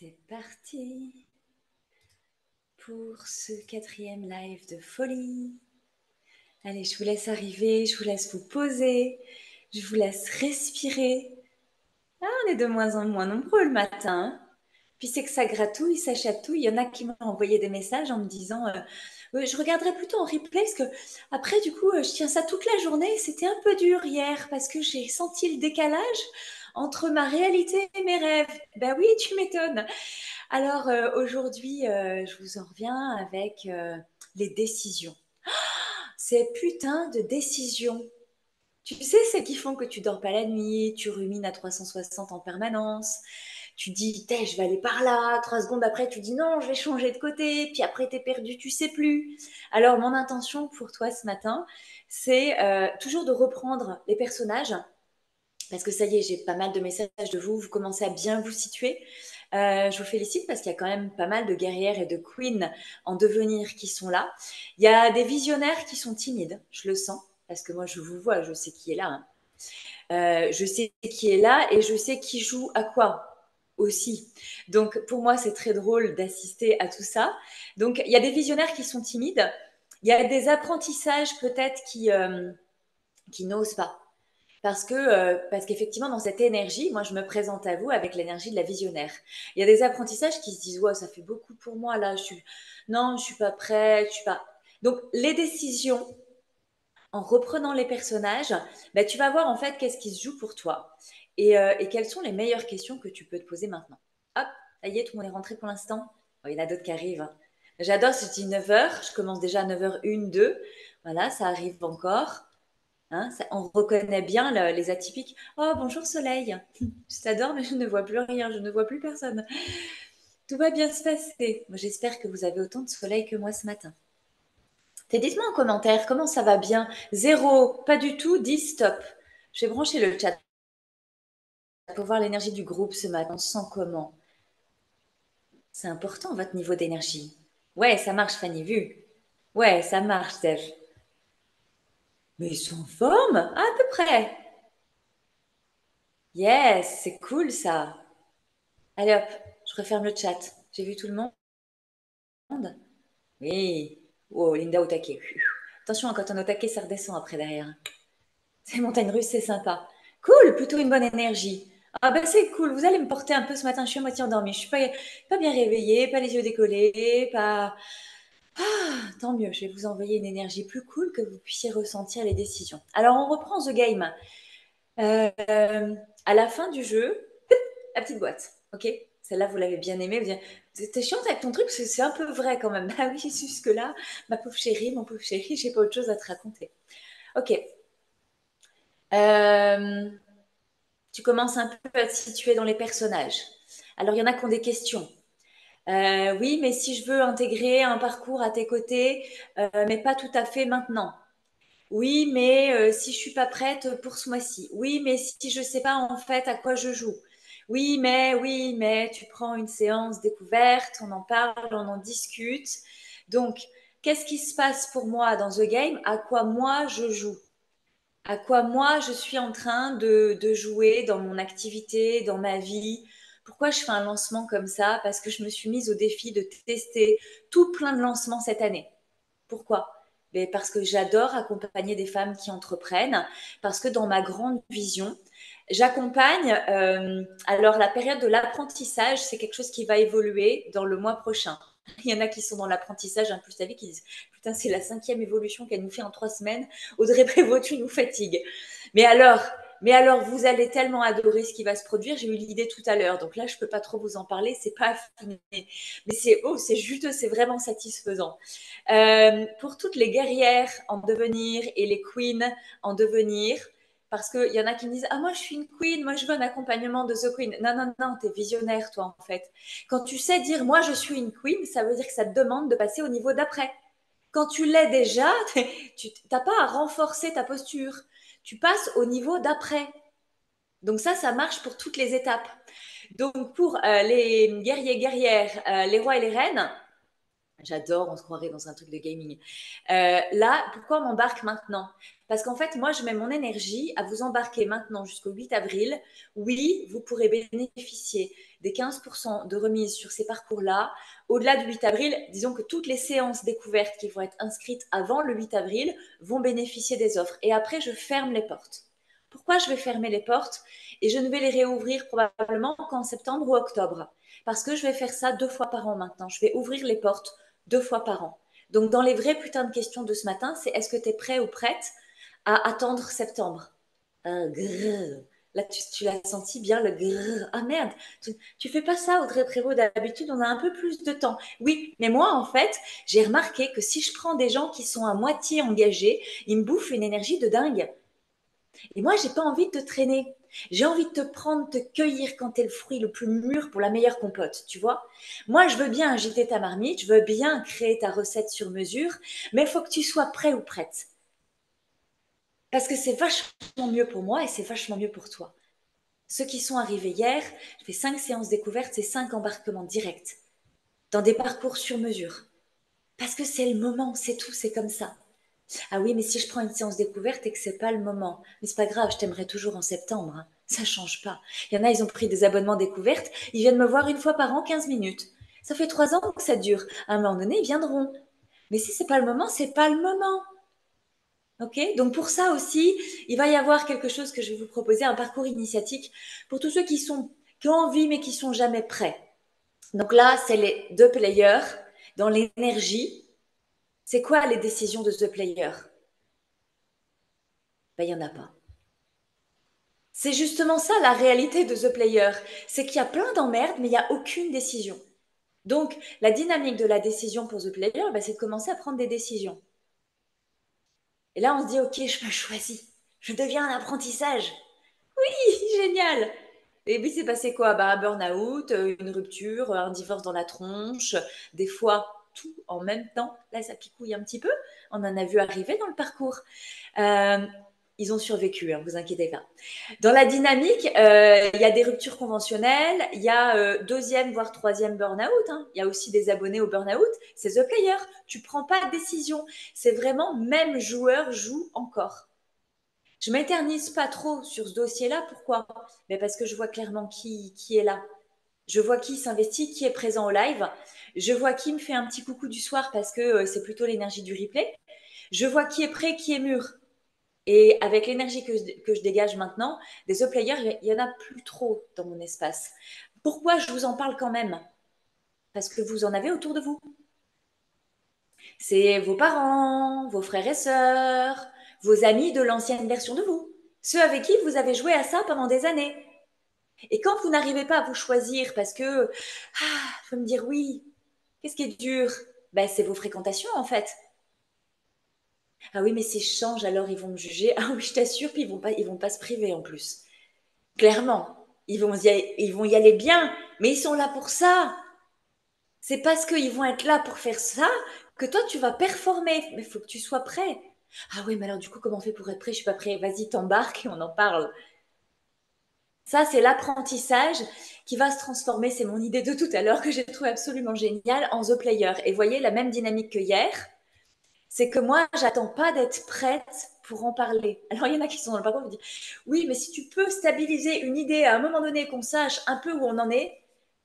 C'est parti pour ce 4e live de folie. Allez, je vous laisse arriver, je vous laisse vous poser, je vous laisse respirer. Ah, on est de moins en moins nombreux le matin. Puis c'est que ça gratouille, ça chatouille. Il y en a qui m'ont envoyé des messages en me disant je regarderai plutôt en replay parce que après, du coup, je tiens ça toute la journée. C'était un peu dur hier parce que j'ai senti le décalage entre ma réalité et mes rêves. Ben oui, tu m'étonnes. Alors aujourd'hui, je vous en reviens avec les décisions. Ces putains de décisions. Tu sais, celles qui font que tu dors pas la nuit, tu rumines à 360 en permanence, tu dis, je vais aller par là, 3 secondes après, tu dis non, je vais changer de côté, puis après, t'es perdu, tu sais plus. Alors, mon intention pour toi ce matin, c'est toujours de reprendre les personnages, parce que ça y est, j'ai pas mal de messages de vous, vous commencez à bien vous situer. Je vous félicite parce qu'il y a quand même pas mal de guerrières et de queens en devenir qui sont là. Il y a des visionnaires qui sont timides, je le sens, parce que moi je vous vois, je sais qui est là. Hein. Je sais qui est là et je sais qui joue à quoi aussi. Donc pour moi c'est très drôle d'assister à tout ça. Donc il y a des visionnaires qui sont timides, il y a des apprentissages peut-être qui n'osent pas. Parce qu'effectivement, dans cette énergie, moi, je me présente à vous avec l'énergie de la visionnaire. Il y a des apprentissages qui se disent, ouais, ça fait beaucoup pour moi, là, non, je suis pas prête, je suis pas. Donc, les décisions, en reprenant les personnages, bah, tu vas voir, en fait, qu'est-ce qui se joue pour toi et quelles sont les meilleures questions que tu peux te poser maintenant. Hop, ça y est, tout le monde est rentré pour l'instant. Oh, il y en a d'autres qui arrivent. Hein. J'adore, si je dis 9h, je commence déjà à 9h01, 2. Voilà, ça arrive encore. Hein, on reconnaît bien les atypiques. Oh, bonjour Soleil. Je t'adore, mais je ne vois plus rien, je ne vois plus personne. Tout va bien se passer. Moi, j'espère que vous avez autant de soleil que moi ce matin. Dites-moi en commentaire comment ça va bien. 0, pas du tout. 10, stop. Je vais brancher le chat pour voir l'énergie du groupe ce matin. On se sent comment? C'est important, votre niveau d'énergie. Ouais, ça marche, Fanny, vu. Ouais, ça marche, Steph. Mais ils sont en forme, à peu près. Yes, c'est cool ça. Allez hop, je referme le chat. J'ai vu tout le monde? Oui. Oh, Linda au taquet. Attention, hein, quand on est au taquet, ça redescend après derrière. Ces montagnes russes, c'est sympa. Cool, plutôt une bonne énergie. Ah ben c'est cool, vous allez me porter un peu ce matin, je suis à moitié endormie, je suis pas bien réveillée, pas les yeux décollés, pas... Ah, tant mieux, je vais vous envoyer une énergie plus cool que vous puissiez ressentir les décisions. Alors on reprend The Game. À la fin du jeu, la petite boîte, ok? Celle-là, vous l'avez bien aimée. Vous dites, t'es chiante avec ton truc, parce que c'est un peu vrai quand même. Ah oui, jusque-là, ma pauvre chérie, mon pauvre chéri, j'ai pas autre chose à te raconter. Ok. Euh, tu commences un peu à te situer dans les personnages. Alors, il y en a qui ont des questions. Oui, mais si je veux intégrer un parcours à tes côtés, mais pas tout à fait maintenant. Oui, mais si je suis pas prête pour ce mois-ci. Oui, mais si je sais pas en fait à quoi je joue. Oui, mais tu prends une séance découverte, on en parle, on en discute. Donc, qu'est-ce qui se passe pour moi dans The Game? À quoi moi je joue? À quoi moi je suis en train de jouer dans mon activité, dans ma vie? Pourquoi je fais un lancement comme ça? Parce que je me suis mise au défi de tester tout plein de lancements cette année. Pourquoi? Mais parce que j'adore accompagner des femmes qui entreprennent, parce que dans ma grande vision, j'accompagne. Alors, la période de l'apprentissage, c'est quelque chose qui va évoluer dans le mois prochain. Il y en a qui sont dans l'apprentissage un peu savez, qui disent putain, c'est la 5e évolution qu'elle nous fait en 3 semaines. Audrey Prévost, tu nous fatigues. Mais alors, mais alors, vous allez tellement adorer ce qui va se produire. J'ai eu l'idée tout à l'heure, donc là, je peux pas trop vous en parler. C'est pas affiné, mais c'est juteux, c'est vraiment satisfaisant. Pour toutes les guerrières en devenir et les queens en devenir, parce qu'il y en a qui me disent ah moi je suis une queen, moi je veux un accompagnement de The Queen. Non non non, t'es visionnaire toi en fait. Quand tu sais dire moi je suis une queen, ça veut dire que ça te demande de passer au niveau d'après. Quand tu l'es déjà, tu n'as pas à renforcer ta posture. Tu passes au niveau d'après. Donc ça marche pour toutes les étapes. Donc pour les guerriers, guerrières, les rois et les reines, J'adore, on se croirait dans un truc de gaming. Là, pourquoi on m'embarque maintenant? Parce qu'en fait, moi, je mets mon énergie à vous embarquer maintenant jusqu'au 8 avril. Oui, vous pourrez bénéficier des 15% de remise sur ces parcours-là. Au-delà du 8 avril, disons que toutes les séances découvertes qui vont être inscrites avant le 8 avril vont bénéficier des offres. Et après, je ferme les portes. Pourquoi je vais fermer les portes? Et je ne vais les réouvrir probablement qu'en septembre ou octobre. Parce que je vais faire ça 2 fois par an maintenant. Je vais ouvrir les portes 2 fois par an. Donc, dans les vraies putains de questions de ce matin, c'est est-ce que tu es prêt ou prête à attendre septembre? Grrr. Là, tu l'as senti bien, le grrr. Ah merde, tu fais pas ça, Audrey Prévost. D'habitude, on a un peu plus de temps. Oui, mais moi, en fait, j'ai remarqué que si je prends des gens qui sont à moitié engagés, ils me bouffent une énergie de dingue. Et moi, j'ai pas envie de te traîner. J'ai envie de te prendre, te cueillir quand t'es le fruit le plus mûr pour la meilleure compote, tu vois. Moi, je veux bien agiter ta marmite, je veux bien créer ta recette sur mesure, mais il faut que tu sois prêt ou prête. Parce que c'est vachement mieux pour moi et c'est vachement mieux pour toi. Ceux qui sont arrivés hier, j'ai fait 5 séances découvertes, c'est 5 embarquements directs dans des parcours sur mesure. Parce que c'est le moment, c'est tout, c'est comme ça. Ah oui, mais si je prends une séance découverte et que c'est pas le moment, mais c'est pas grave, je t'aimerai toujours en septembre, hein. Ça change pas. Il y en a, ils ont pris des abonnements découvertes, ils viennent me voir 1 fois par an, 15 minutes. Ça fait 3 ans que ça dure. À un moment donné, ils viendront. Mais si c'est pas le moment, c'est pas le moment. Ok? Donc pour ça aussi, il va y avoir quelque chose que je vais vous proposer, un parcours initiatique pour tous ceux qui ont envie mais qui sont jamais prêts. Donc là, c'est les deux players dans l'énergie. C'est quoi les décisions de The Player? Ben, il n'y en a pas. C'est justement ça la réalité de The Player. C'est qu'il y a plein d'emmerdes, mais il n'y a aucune décision. Donc, la dynamique de la décision pour The Player, ben, c'est de commencer à prendre des décisions. Et là, on se dit, OK, je me choisis. Je deviens un apprentissage. Oui, génial. Et puis, c'est passé quoi? Ben, un burn-out, une rupture, un divorce dans la tronche, des fois tout en même temps. Là, ça picouille un petit peu. On en a vu arriver dans le parcours. Euh, Ils ont survécu, hein, vous inquiétez pas. Dans la dynamique, il y a des ruptures conventionnelles, il y a deuxième voire troisième burn-out, hein. Il y a aussi des abonnés au burn-out. C'est The Player. Tu prends pas de décision. C'est vraiment même joueur joue encore. Je m'éternise pas trop sur ce dossier-là. Pourquoi? Mais parce que je vois clairement qui est là. Je vois qui s'investit, qui est présent au live. Je vois qui me fait un petit coucou du soir parce que c'est plutôt l'énergie du replay. Je vois qui est prêt, qui est mûr. Et avec l'énergie que je dégage maintenant, des players, il n'y en a plus trop dans mon espace. Pourquoi je vous en parle quand même? Parce que vous en avez autour de vous. C'est vos parents, vos frères et sœurs, vos amis de l'ancienne version de vous. Ceux avec qui vous avez joué à ça pendant des années. Et quand vous n'arrivez pas à vous choisir parce que, faut me dire oui, qu'est-ce qui est dur? Ben, c'est vos fréquentations en fait. Ah oui, mais si je change, alors ils vont me juger. Ah oui, je t'assure, puis ils vont pas se priver en plus. Clairement, ils vont y aller bien, mais ils sont là pour ça. C'est parce qu'ils vont être là pour faire ça que toi, tu vas performer. Mais il faut que tu sois prêt. Ah oui, mais alors du coup, comment on fait pour être prêt? Je suis pas prêt. Vas-y, t'embarques et on en parle. Ça, c'est l'apprentissage qui va se transformer. C'est mon idée de tout à l'heure que j'ai trouvé absolument géniale en The Player. Et voyez, la même dynamique que hier, c'est que moi, j'attends pas d'être prête pour en parler. Alors, il y en a qui sont dans le parcours qui me disent, oui, mais si tu peux stabiliser une idée à un moment donné, qu'on sache un peu où on en est,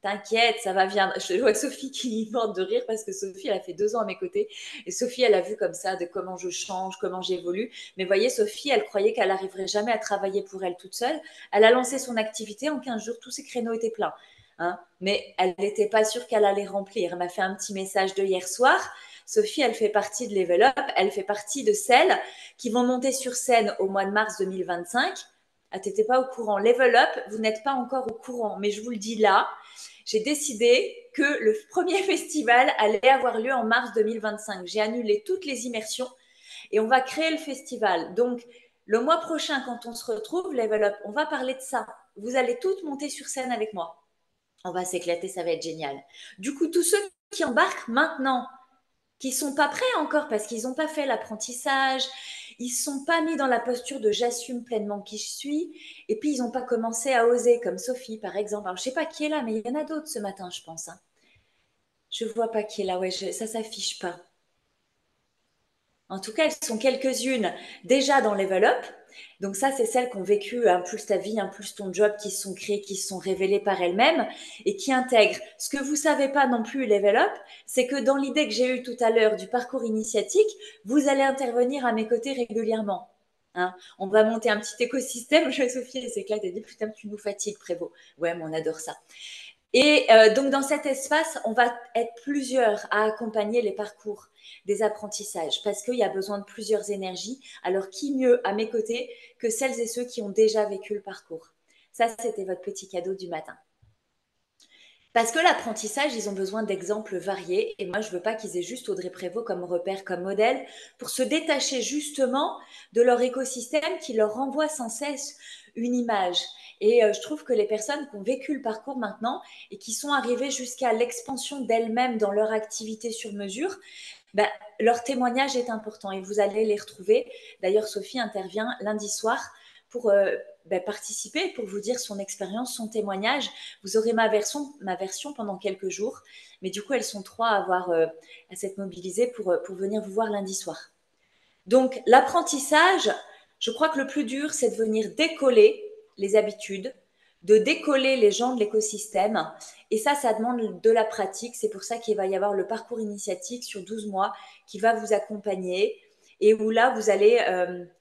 t'inquiète, ça va bien. Je vois Sophie qui morte de rire parce que Sophie, elle a fait 2 ans à mes côtés. Et Sophie, elle a vu comme ça de comment je change, comment j'évolue. Mais voyez, Sophie, elle croyait qu'elle n'arriverait jamais à travailler pour elle toute seule. Elle a lancé son activité. En 15 jours, tous ses créneaux étaient pleins. Hein, mais elle n'était pas sûre qu'elle allait remplir. Elle m'a fait un petit message de hier soir. Sophie, elle fait partie de Level Up, elle fait partie de celles qui vont monter sur scène au mois de mars 2025. Ah, t'étais pas au courant. Level Up, vous n'êtes pas encore au courant, mais je vous le dis là, j'ai décidé que le premier festival allait avoir lieu en mars 2025. J'ai annulé toutes les immersions et on va créer le festival. Donc, le mois prochain, quand on se retrouve, Level Up, on va parler de ça. Vous allez toutes monter sur scène avec moi. On va s'éclater, ça va être génial. Du coup, tous ceux qui embarquent maintenant, qui sont pas prêts encore parce qu'ils n'ont pas fait l'apprentissage, ils sont pas mis dans la posture de j'assume pleinement qui je suis, et puis ils n'ont pas commencé à oser, comme Sophie par exemple. Alors je sais pas qui est là, mais il y en a d'autres ce matin, je pense, hein. Je vois pas qui est là. Ouais, ça s'affiche pas. En tout cas, elles sont quelques-unes déjà dans Level Up. Donc ça, c'est celles qui ont vécu Impulse ta vie, Impulse ton job, qui se sont créées, qui se sont révélées par elles-mêmes et qui intègrent. Ce que vous savez pas non plus, Level Up, c'est que dans l'idée que j'ai eue tout à l'heure du parcours initiatique, vous allez intervenir à mes côtés régulièrement. Hein, on va monter un petit écosystème. Sophie, elle s'éclate, elle dit putain, tu nous fatigues, Prévost. Ouais, mais on adore ça. Et donc, dans cet espace, on va être plusieurs à accompagner les parcours des apprentissages parce qu'il y a besoin de plusieurs énergies. Alors, qui mieux à mes côtés que celles et ceux qui ont déjà vécu le parcours? Ça, c'était votre petit cadeau du matin. Parce que l'apprentissage, ils ont besoin d'exemples variés. Et moi, je ne veux pas qu'ils aient juste Audrey Prévost comme repère, comme modèle, pour se détacher justement de leur écosystème qui leur renvoie sans cesse une image. Et je trouve que les personnes qui ont vécu le parcours maintenant et qui sont arrivées jusqu'à l'expansion d'elles-mêmes dans leur activité sur mesure, ben, leur témoignage est important et vous allez les retrouver. D'ailleurs, Sophie intervient lundi soir pour participer, pour vous dire son expérience, son témoignage. Vous aurez ma version pendant quelques jours, mais du coup, elles sont trois à s'être mobilisées pour venir vous voir lundi soir. Donc, l'apprentissage, je crois que le plus dur, c'est de venir décoller les habitudes, de décoller les gens de l'écosystème. Et ça demande de la pratique. C'est pour ça qu'il va y avoir le parcours initiatique sur 12 mois qui va vous accompagner et où là, vous allez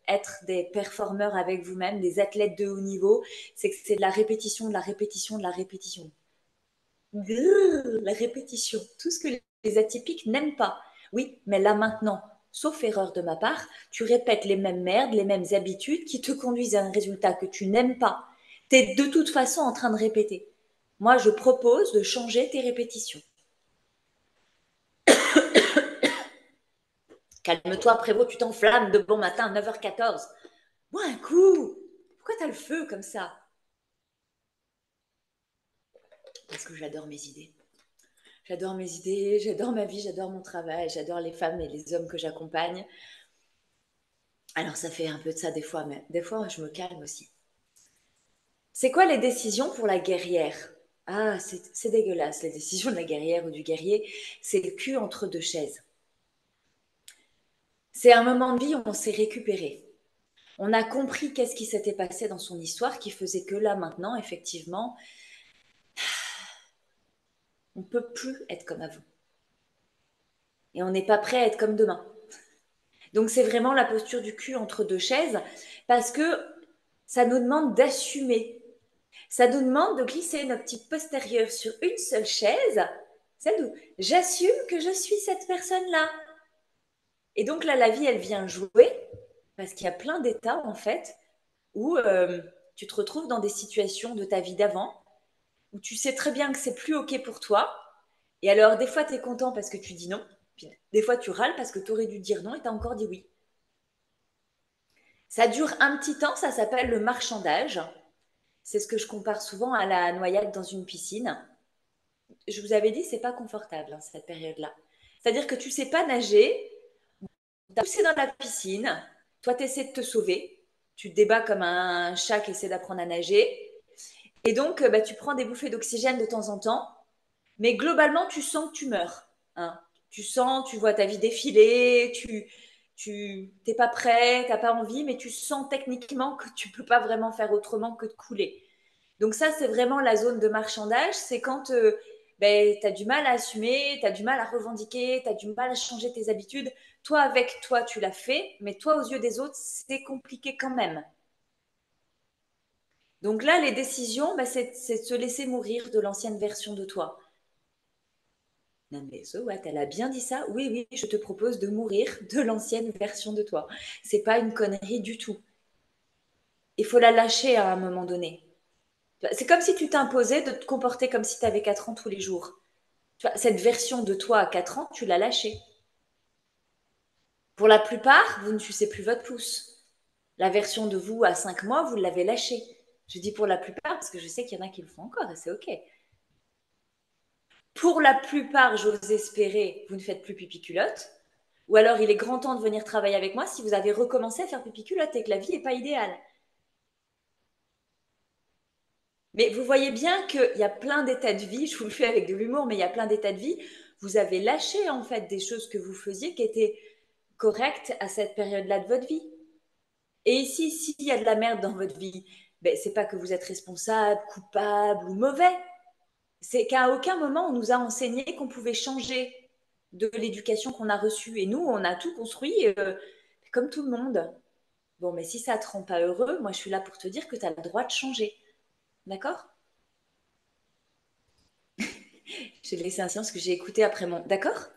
être des performeurs avec vous-même, des athlètes de haut niveau. C'est que c'est de la répétition, de la répétition, de la répétition. La répétition. Tout ce que les atypiques n'aiment pas. Oui, mais là maintenant, sauf erreur de ma part, tu répètes les mêmes merdes, les mêmes habitudes qui te conduisent à un résultat que tu n'aimes pas. Tu es de toute façon en train de répéter. Moi, je propose de changer tes répétitions. Calme-toi, Prévost, tu t'enflammes de bon matin à 9h14. Bois un coup. Pourquoi t'as le feu comme ça? Parce que j'adore mes idées. J'adore mes idées, j'adore ma vie, j'adore mon travail, j'adore les femmes et les hommes que j'accompagne. Alors ça fait un peu de ça des fois, mais des fois je me calme aussi. C'est quoi les décisions pour la guerrière? Ah, c'est dégueulasse, les décisions de la guerrière ou du guerrier. C'est le cul entre deux chaises. C'est un moment de vie où on s'est récupéré. On a compris qu'est-ce qui s'était passé dans son histoire qui faisait que là, maintenant, effectivement, on ne peut plus être comme avant. Et on n'est pas prêt à être comme demain. Donc c'est vraiment la posture du cul entre deux chaises parce que ça nous demande d'assumer. Ça nous demande de glisser notre petite postérieure sur une seule chaise, celle où j'assume que je suis cette personne-là. Et donc là, la vie, elle vient jouer parce qu'il y a plein d'états en fait où tu te retrouves dans des situations de ta vie d'avant où tu sais très bien que c'est plus OK pour toi. Et alors, des fois, tu es content parce que tu dis non. Puis des fois, tu râles parce que tu aurais dû dire non et tu as encore dit oui. Ça dure un petit temps, ça s'appelle le marchandage. C'est ce que je compare souvent à la noyade dans une piscine. Je vous avais dit, c'est pas confortable, hein, cette période-là. C'est-à-dire que tu sais pas nager, tu as poussé dans la piscine, toi, tu essaies de te sauver, tu te débats comme un chat qui essaie d'apprendre à nager, et donc tu prends des bouffées d'oxygène de temps en temps, mais globalement, tu sens que tu meurs. Hein. Tu sens, tu vois ta vie défiler, tu t'es pas prêt, t'as pas envie, mais tu sens techniquement que tu peux pas vraiment faire autrement que de couler. Donc ça, c'est vraiment la zone de marchandage. C'est quand tu as du mal à assumer, tu as du mal à revendiquer, tu as du mal à changer tes habitudes. Toi, avec toi, tu l'as fait, mais toi, aux yeux des autres, c'est compliqué quand même. Donc là, les décisions, c'est de se laisser mourir de l'ancienne version de toi. Non mais so what, elle a bien dit ça. Oui, oui, je te propose de mourir de l'ancienne version de toi. C'est pas une connerie du tout. Il faut la lâcher à un moment donné. C'est comme si tu t'imposais de te comporter comme si tu avais 4 ans tous les jours. Tu vois, cette version de toi à 4 ans, tu l'as lâchée. Pour la plupart, vous ne sucez plus votre pouce. La version de vous à 5 mois, vous l'avez lâchée. Je dis pour la plupart parce que je sais qu'il y en a qui le font encore et c'est OK. Pour la plupart, j'ose espérer, vous ne faites plus pipi culotte. Ou alors, il est grand temps de venir travailler avec moi si vous avez recommencé à faire pipi culotte et que la vie n'est pas idéale. Mais vous voyez bien qu'il y a plein d'états de vie, je vous le fais avec de l'humour, mais il y a plein d'états de vie Vous avez lâché en fait des choses que vous faisiez qui étaient correctes à cette période-là de votre vie. Et ici, s'il y a de la merde dans votre vie, ben, c'est pas que vous êtes responsable, coupable ou mauvais. C'est qu'à aucun moment on nous a enseigné qu'on pouvait changer de l'éducation qu'on a reçue. Et nous, on a tout construit comme tout le monde. Bon, mais si ça te rend pas heureux, moi je suis là pour te dire que tu as le droit de changer. D'accord? J'ai laissé un silence que j'ai écouté après mon. D'accord?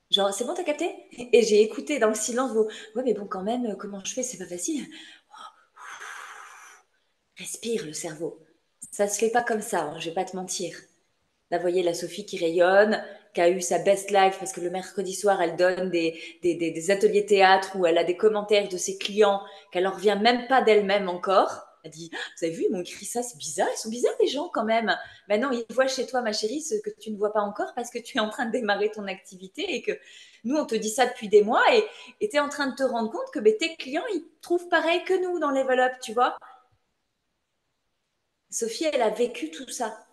Genre, c'est bon, t'as capté? Et j'ai écouté dans le silence vos. Ouais, mais bon, quand même, comment je fais? C'est pas facile. Respire le cerveau. Ça se fait pas comme ça, hein, je vais pas te mentir. Là, vous voyez la Sophie qui rayonne, qui a eu sa best life parce que le mercredi soir, elle donne des ateliers théâtre où elle a des commentaires de ses clients qu'elle ne revient même pas d'elle-même encore. Elle dit, ah, vous avez vu, ils m'ont écrit ça, c'est bizarre, ils sont bizarres les gens quand même. Maintenant, ils voient chez toi, ma chérie, ce que tu ne vois pas encore parce que tu es en train de démarrer ton activité et que nous, on te dit ça depuis des mois et tu es en train de te rendre compte que ben, tes clients, ils trouvent pareil que nous dans Level Up, tu vois. Sophie, elle a vécu tout ça.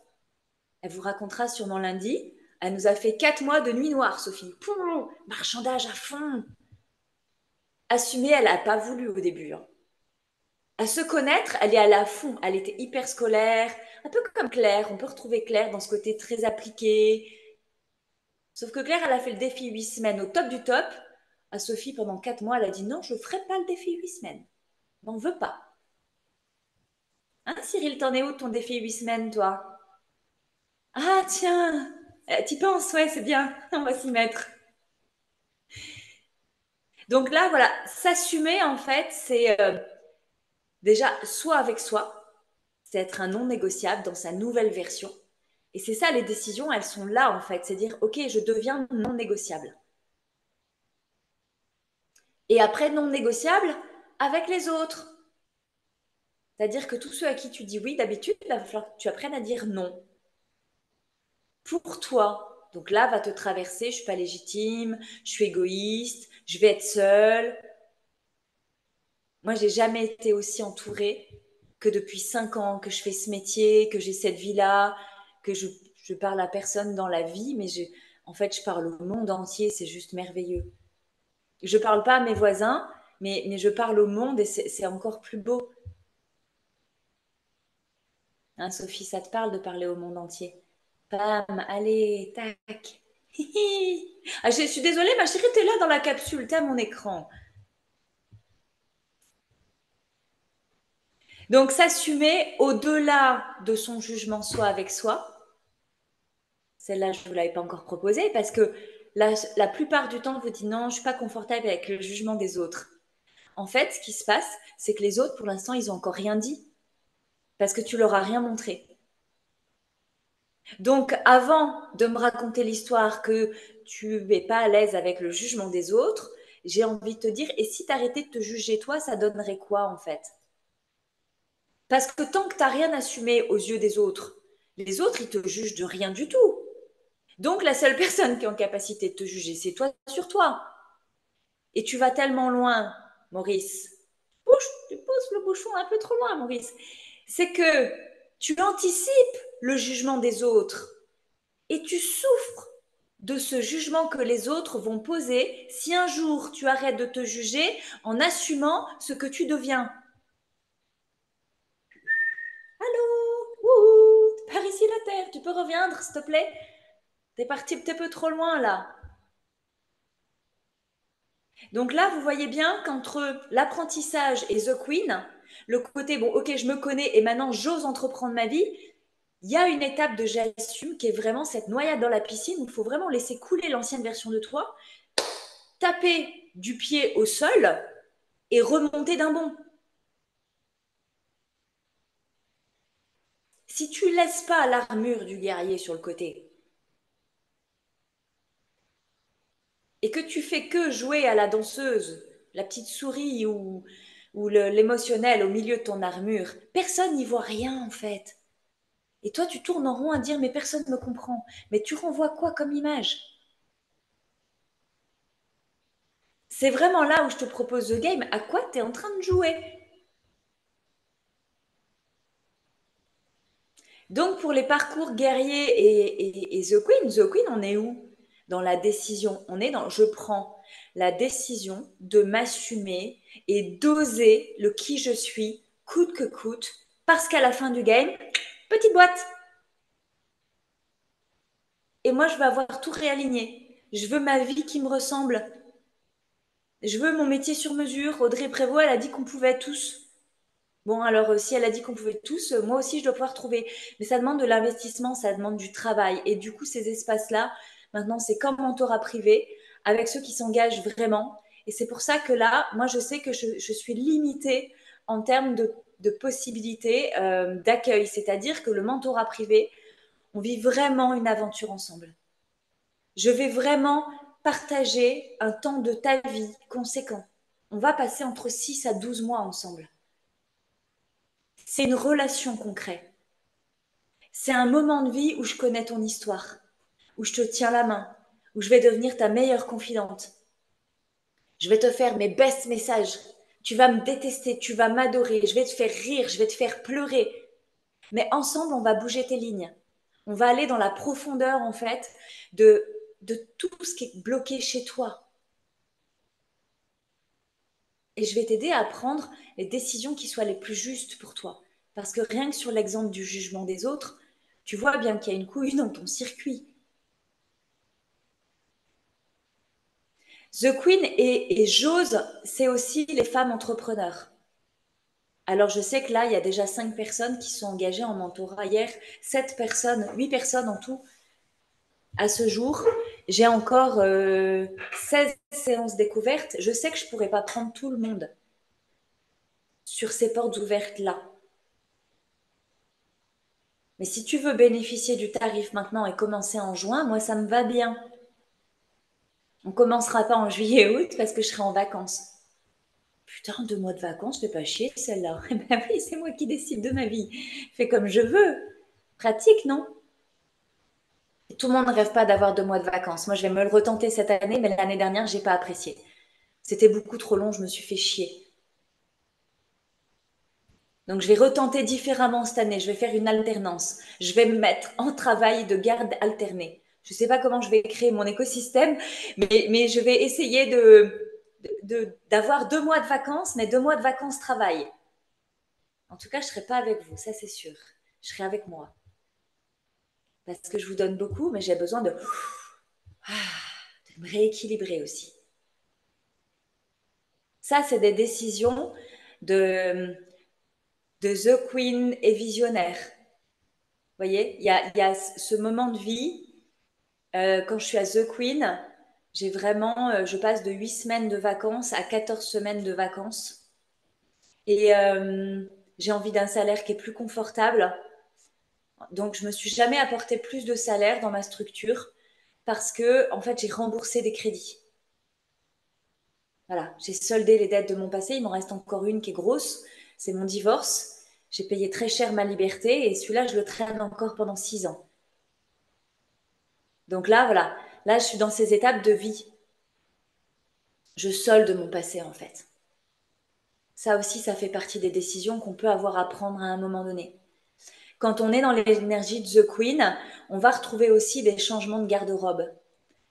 Elle vous racontera sûrement lundi. Elle nous a fait 4 mois de nuit noire, Sophie. Poum, marchandage à fond. Assumée, elle n'a pas voulu au début, hein. À se connaître, elle est allée à fond. Elle était hyper scolaire, un peu comme Claire. On peut retrouver Claire dans ce côté très appliqué. Sauf que Claire, elle a fait le défi 8 semaines au top du top. À Sophie, pendant 4 mois, elle a dit non, je ne ferai pas le défi 8 semaines. On ne veut pas. Hein, Cyril, t'en es où de ton défi 8 semaines, toi? Ah, tiens, t'y penses, ouais, c'est bien. On va s'y mettre. Donc là, voilà, s'assumer, en fait, c'est déjà soit avec soi, c'est être un non négociable dans sa nouvelle version. Et c'est ça, les décisions, elles sont là, en fait. C'est dire, OK, je deviens non négociable. Et après, non négociable avec les autres. C'est-à-dire que tous ceux à qui tu dis oui, d'habitude, il va falloir que tu apprennes à dire non. Pour toi. Donc là, va te traverser, je suis pas légitime, je suis égoïste, je vais être seule. Moi, j'ai jamais été aussi entourée que depuis 5 ans que je fais ce métier, que j'ai cette vie-là, que je parle à personne dans la vie, mais en fait, je parle au monde entier, c'est juste merveilleux. Je parle pas à mes voisins, mais je parle au monde et c'est encore plus beau. Hein, Sophie, ça te parle de parler au monde entier? Pam, allez, tac. Ah, je suis désolée, ma chérie, t'es là dans la capsule, t'es à mon écran. Donc, s'assumer au-delà de son jugement soi avec soi. Celle-là, je ne vous l'avais pas encore proposée parce que la plupart du temps, vous dites non, je ne suis pas confortable avec le jugement des autres. En fait, ce qui se passe, c'est que les autres, pour l'instant, ils n'ont encore rien dit parce que tu leur as rien montré. Donc, avant de me raconter l'histoire que tu n'es pas à l'aise avec le jugement des autres, j'ai envie de te dire, et si tu arrêtais de te juger toi, ça donnerait quoi en fait? Parce que tant que tu n'as rien assumé aux yeux des autres, les autres, ils te jugent de rien du tout. Donc, la seule personne qui est en capacité de te juger, c'est toi sur toi. Et tu vas tellement loin, Maurice. Bouge, tu pousses le bouchon un peu trop loin, Maurice. C'est que tu anticipes le jugement des autres et tu souffres de ce jugement que les autres vont poser si un jour tu arrêtes de te juger en assumant ce que tu deviens. Allô? Ouh, par ici la terre, tu peux reviendre, s'il te plaît? T'es parti un petit peu trop loin là. Donc là, vous voyez bien qu'entre l'apprentissage et The Queen, le côté, bon, ok, je me connais et maintenant j'ose entreprendre ma vie, il y a une étape de j'assume qui est vraiment cette noyade dans la piscine où il faut vraiment laisser couler l'ancienne version de toi, taper du pied au sol et remonter d'un bond. Si tu laisses pas l'armure du guerrier sur le côté et que tu fais que jouer à la danseuse, la petite souris ou l'émotionnel au milieu de ton armure, personne n'y voit rien en fait. Et toi, tu tournes en rond à dire mais personne ne me comprend. Mais tu renvoies quoi comme image? C'est vraiment là où je te propose The Game. À quoi tu es en train de jouer? Donc pour les parcours guerriers et The Queen, on est où? dans la décision. Je prends la décision de m'assumer et d'oser le qui je suis, coûte que coûte, parce qu'à la fin du game, petite boîte. Et moi, je veux avoir tout réaligné. Je veux ma vie qui me ressemble. Je veux mon métier sur mesure. Audrey Prévost, elle a dit qu'on pouvait tous. Bon, alors si elle a dit qu'on pouvait tous, moi aussi, je dois pouvoir trouver. Mais ça demande de l'investissement, ça demande du travail. Et du coup, ces espaces-là, maintenant, c'est comme mentorat privé, avec ceux qui s'engagent vraiment. Et c'est pour ça que là, moi, je sais que je suis limitée en termes de possibilités d'accueil. C'est-à-dire que le mentorat privé, on vit vraiment une aventure ensemble. Je vais vraiment partager un temps de ta vie conséquent. On va passer entre 6 à 12 mois ensemble. C'est une relation concrète. C'est un moment de vie où je connais ton histoire, où je te tiens la main, où je vais devenir ta meilleure confidente. Je vais te faire mes best messages. Tu vas me détester, tu vas m'adorer, je vais te faire rire, je vais te faire pleurer. Mais ensemble, on va bouger tes lignes. On va aller dans la profondeur, en fait, de tout ce qui est bloqué chez toi. Et je vais t'aider à prendre les décisions qui soient les plus justes pour toi. Parce que rien que sur l'exemple du jugement des autres, tu vois bien qu'il y a une couille dans ton circuit. The Queen et Jose, c'est aussi les femmes entrepreneurs. Alors je sais que là, il y a déjà 5 personnes qui sont engagées en mentorat. Hier, 7 personnes, 8 personnes en tout à ce jour. J'ai encore 16 séances découvertes. Je sais que je ne pourrais pas prendre tout le monde sur ces portes ouvertes-là. Mais si tu veux bénéficier du tarif maintenant et commencer en juin, moi, ça me va bien. On commencera pas en juillet-août parce que je serai en vacances. Putain, 2 mois de vacances, fais pas chier celle-là. Eh ben oui, c'est moi qui décide de ma vie. Fais comme je veux. Pratique, non? Tout le monde ne rêve pas d'avoir 2 mois de vacances. Moi, je vais me le retenter cette année, mais l'année dernière, j'ai pas apprécié. C'était beaucoup trop long, je me suis fait chier. Donc, je vais retenter différemment cette année. Je vais faire une alternance. Je vais me mettre en travail de garde alternée. Je ne sais pas comment je vais créer mon écosystème, mais je vais essayer d'avoir 2 mois de vacances, mais 2 mois de vacances travail. En tout cas, je ne serai pas avec vous, ça c'est sûr. Je serai avec moi. Parce que je vous donne beaucoup, mais j'ai besoin de me rééquilibrer aussi. Ça, c'est des décisions de, de The Queen et visionnaire. Vous voyez, il y a ce moment de vie. Quand je suis à The Queen, j'ai vraiment, je passe de 8 semaines de vacances à 14 semaines de vacances. Et j'ai envie d'un salaire qui est plus confortable. Donc, je me suis jamais apporté plus de salaire dans ma structure parce que, en fait, j'ai remboursé des crédits. Voilà, j'ai soldé les dettes de mon passé. Il m'en reste encore une qui est grosse. C'est mon divorce. J'ai payé très cher ma liberté et celui-là, je le traîne encore pendant 6 ans. Donc là, voilà. Là, je suis dans ces étapes de vie. Je solde mon passé, en fait. Ça aussi, ça fait partie des décisions qu'on peut avoir à prendre à un moment donné. Quand on est dans l'énergie de The Queen, on va retrouver aussi des changements de garde-robe,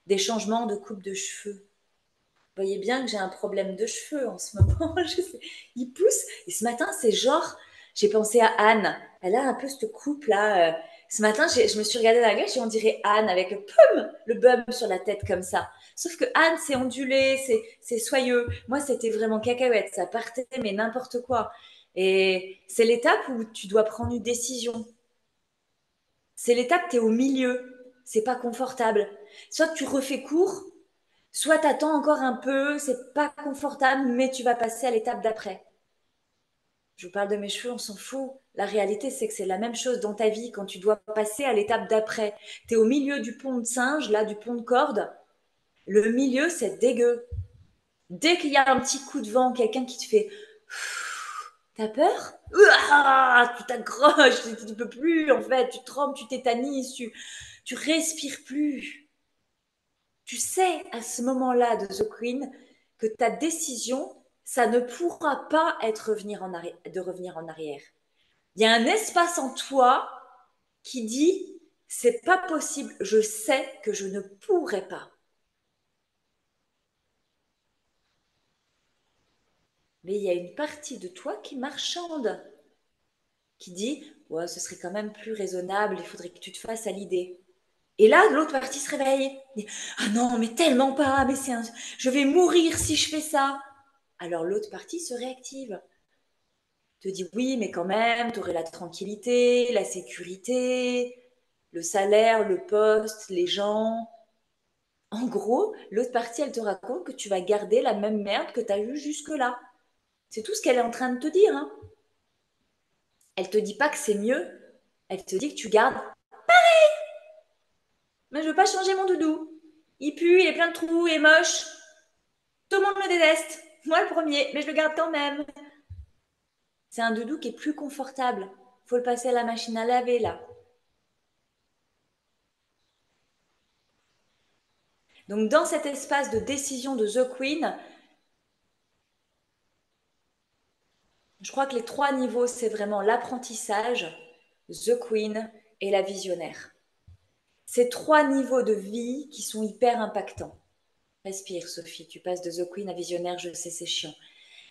des changements de coupe de cheveux. Vous voyez bien que j'ai un problème de cheveux en ce moment. Je sais, il pousse. Et ce matin, c'est genre, j'ai pensé à Anne. Elle a un peu cette coupe-là. Ce matin, je me suis regardée dans la gueule, on dirait Anne avec le bum sur la tête comme ça. Sauf que Anne, c'est ondulé, c'est soyeux. Moi, c'était vraiment cacahuète. Ça partait, mais n'importe quoi. Et c'est l'étape où tu dois prendre une décision. C'est l'étape, tu es au milieu. C'est pas confortable. Soit tu refais court, soit tu attends encore un peu, c'est pas confortable, mais tu vas passer à l'étape d'après. Je vous parle de mes cheveux, on s'en fout. La réalité, c'est que c'est la même chose dans ta vie quand tu dois passer à l'étape d'après. Tu es au milieu du pont de singe, là, du pont de corde. Le milieu, c'est dégueu. Dès qu'il y a un petit coup de vent, quelqu'un qui te fait t'as peur? Tu t'accroches, tu ne peux plus, en fait, tu trembles, tu tétanises, tu respires plus. Tu sais à ce moment-là de The Queen que ta décision, ça ne pourra pas être de revenir en arrière. Il y a un espace en toi qui dit C'est pas possible. Je sais que je ne pourrais pas. Mais il y a une partie de toi qui marchande, qui dit ouais, ce serait quand même plus raisonnable, il faudrait que tu te fasses à l'idée. Et là, l'autre partie se réveille. Dit, ah non, mais tellement pas, mais je vais mourir si je fais ça. Alors l'autre partie se réactive. Te dit oui, mais quand même, tu aurais la tranquillité, la sécurité, le salaire, le poste, les gens. En gros, l'autre partie, elle te raconte que tu vas garder la même merde que tu as eue jusque-là. C'est tout ce qu'elle est en train de te dire. Hein. Elle te dit pas que c'est mieux. Elle te dit que tu gardes. Mais je veux pas changer mon doudou. Il pue, il est plein de trous, il est moche. Tout le monde me déteste. Moi le premier, mais je le garde quand même. C'est un doudou qui est plus confortable. Faut le passer à la machine à laver là. Donc dans cet espace de décision de The Queen, je crois que les 3 niveaux, c'est vraiment l'apprentissage, The Queen et la visionnaire. Ces 3 niveaux de vie qui sont hyper impactants. Respire, Sophie, tu passes de The Queen à visionnaire, je sais, c'est chiant.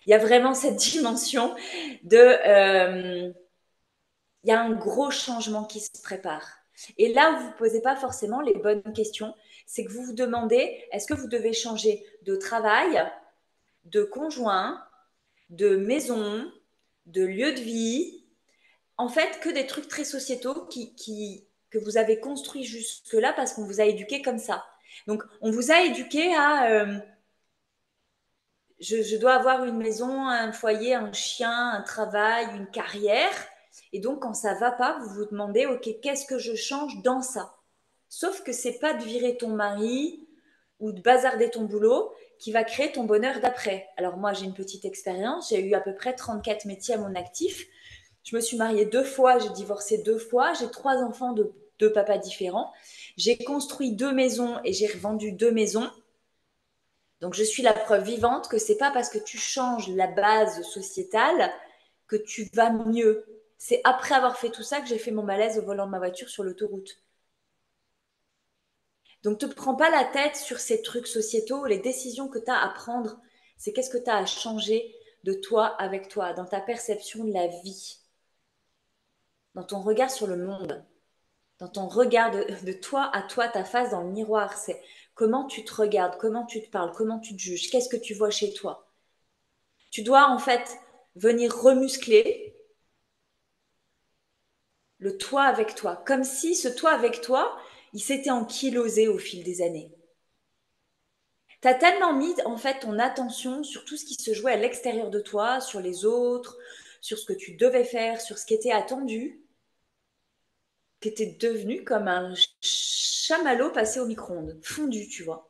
Il y a vraiment cette dimension de... il y a un gros changement qui se prépare. Et là où vous ne posez pas forcément les bonnes questions, c'est que vous vous demandez, est-ce que vous devez changer de travail, de conjoint, de maison, de lieu de vie, en fait, que des trucs très sociétaux que vous avez construits jusque-là parce qu'on vous a éduqué comme ça. Donc, on vous a éduqué à je dois avoir une maison, un foyer, un chien, un travail, une carrière. Et donc, quand ça va pas, vous vous demandez, OK, qu'est-ce que je change dans ça? Sauf que c'est pas de virer ton mari ou de bazarder ton boulot qui va créer ton bonheur d'après. Alors moi, j'ai une petite expérience. J'ai eu à peu près 34 métiers à mon actif. Je me suis mariée 2 fois, j'ai divorcé 2 fois, j'ai 3 enfants de 2 papas différents. J'ai construit 2 maisons et j'ai revendu 2 maisons. Donc je suis la preuve vivante que c'est pas parce que tu changes la base sociétale que tu vas mieux. C'est après avoir fait tout ça que j'ai fait mon malaise au volant de ma voiture sur l'autoroute. Donc, ne te prends pas la tête sur ces trucs sociétaux. Les décisions que tu as à prendre, c'est qu'est-ce que tu as à changer de toi avec toi, dans ta perception de la vie, dans ton regard sur le monde, dans ton regard de toi à toi, ta face dans le miroir. C'est comment tu te regardes, comment tu te parles, comment tu te juges, qu'est-ce que tu vois chez toi. Tu dois en fait venir remuscler le toi avec toi, comme si ce toi avec toi, il s'était ankylosé au fil des années. Tu as tellement mis en fait ton attention sur tout ce qui se jouait à l'extérieur de toi, sur les autres, sur ce que tu devais faire, sur ce qui était attendu, que tu es devenu comme un chamallow passé au micro-ondes, fondu, tu vois.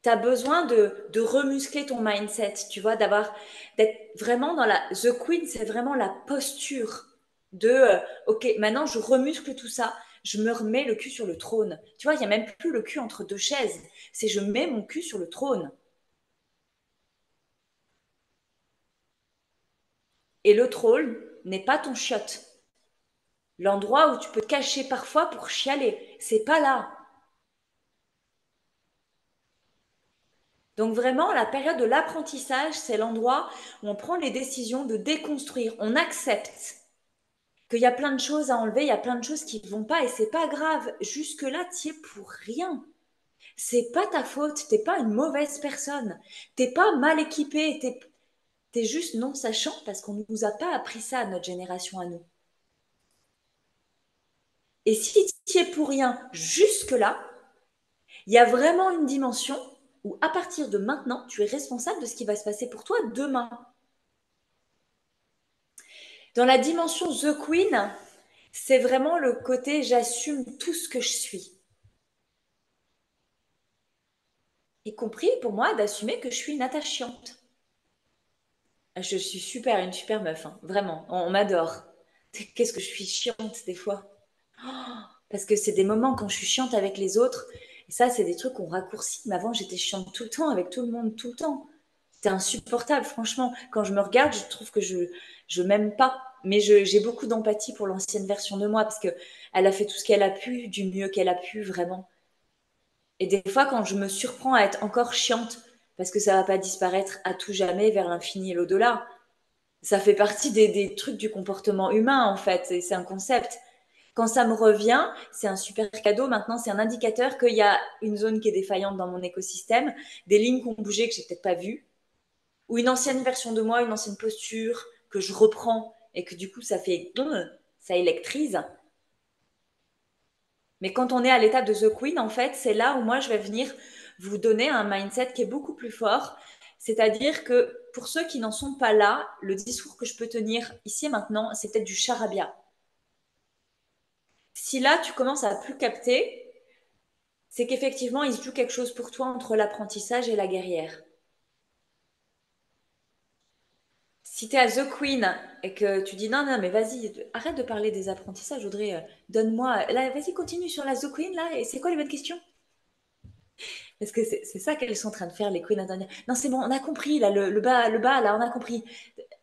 Tu as besoin de remuscler ton mindset, tu vois, d'être vraiment dans la... The Queen, c'est vraiment la posture de, ok, maintenant je remuscle tout ça, je me remets le cul sur le trône. Tu vois, il n'y a même plus le cul entre 2 chaises, c'est je mets mon cul sur le trône. Et le trône n'est pas ton chiotte. L'endroit où tu peux te cacher parfois pour chialer, c'est pas là. Donc vraiment, la période de l'apprentissage, c'est l'endroit où on prend les décisions de déconstruire. On accepte qu'il y a plein de choses à enlever, il y a plein de choses qui ne vont pas et c'est pas grave. Jusque-là, tu es pour rien. C'est pas ta faute, t'es pas une mauvaise personne. T'es pas mal équipé, t'es juste non sachant parce qu'on ne nous a pas appris ça à notre génération à nous. Et si tu es pour rien jusque-là, il y a vraiment une dimension où à partir de maintenant, tu es responsable de ce qui va se passer pour toi demain. Dans la dimension The Queen, c'est vraiment le côté j'assume tout ce que je suis. Y compris pour moi d'assumer que je suis une attachante. Je suis super, une super meuf, hein. Vraiment, on m'adore. Qu'est-ce que je suis chiante des fois. Parce que c'est des moments quand je suis chiante avec les autres, et ça c'est des trucs qu'on raccourcit, mais avant j'étais chiante tout le temps avec tout le monde, tout le temps. C'était insupportable, franchement. Quand je me regarde, je trouve que je m'aime pas. Mais j'ai beaucoup d'empathie pour l'ancienne version de moi parce que elle a fait tout ce qu'elle a pu, du mieux qu'elle a pu, vraiment. Et des fois, quand je me surprends à être encore chiante, parce que ça va pas disparaître à tout jamais vers l'infini et l'au-delà, ça fait partie des trucs du comportement humain, en fait. C'est un concept. Quand ça me revient, c'est un super cadeau. Maintenant, c'est un indicateur qu'il y a une zone qui est défaillante dans mon écosystème, des lignes qui ont bougé que j'ai peut-être pas vues, ou une ancienne version de moi, une ancienne posture que je reprends et que du coup, ça électrise. Mais quand on est à l'étape de The Queen, en fait, c'est là où moi, je vais venir vous donner un mindset qui est beaucoup plus fort. C'est-à-dire que pour ceux qui n'en sont pas là, le discours que je peux tenir ici et maintenant, c'est peut-être du charabia. Si là, tu commences à plus capter, c'est qu'effectivement, il se joue quelque chose pour toi entre l'apprentissage et la guerrière. Si tu es à The Queen et que tu dis non, non, mais vas-y, arrête de parler des apprentissages, Audrey, donne-moi. Là, vas-y, continue sur la The Queen, là, et c'est quoi les bonnes questions? Parce que c'est ça qu'elles sont en train de faire, les queens indiennes. Non, c'est bon, on a compris, là, le bas, là, on a compris.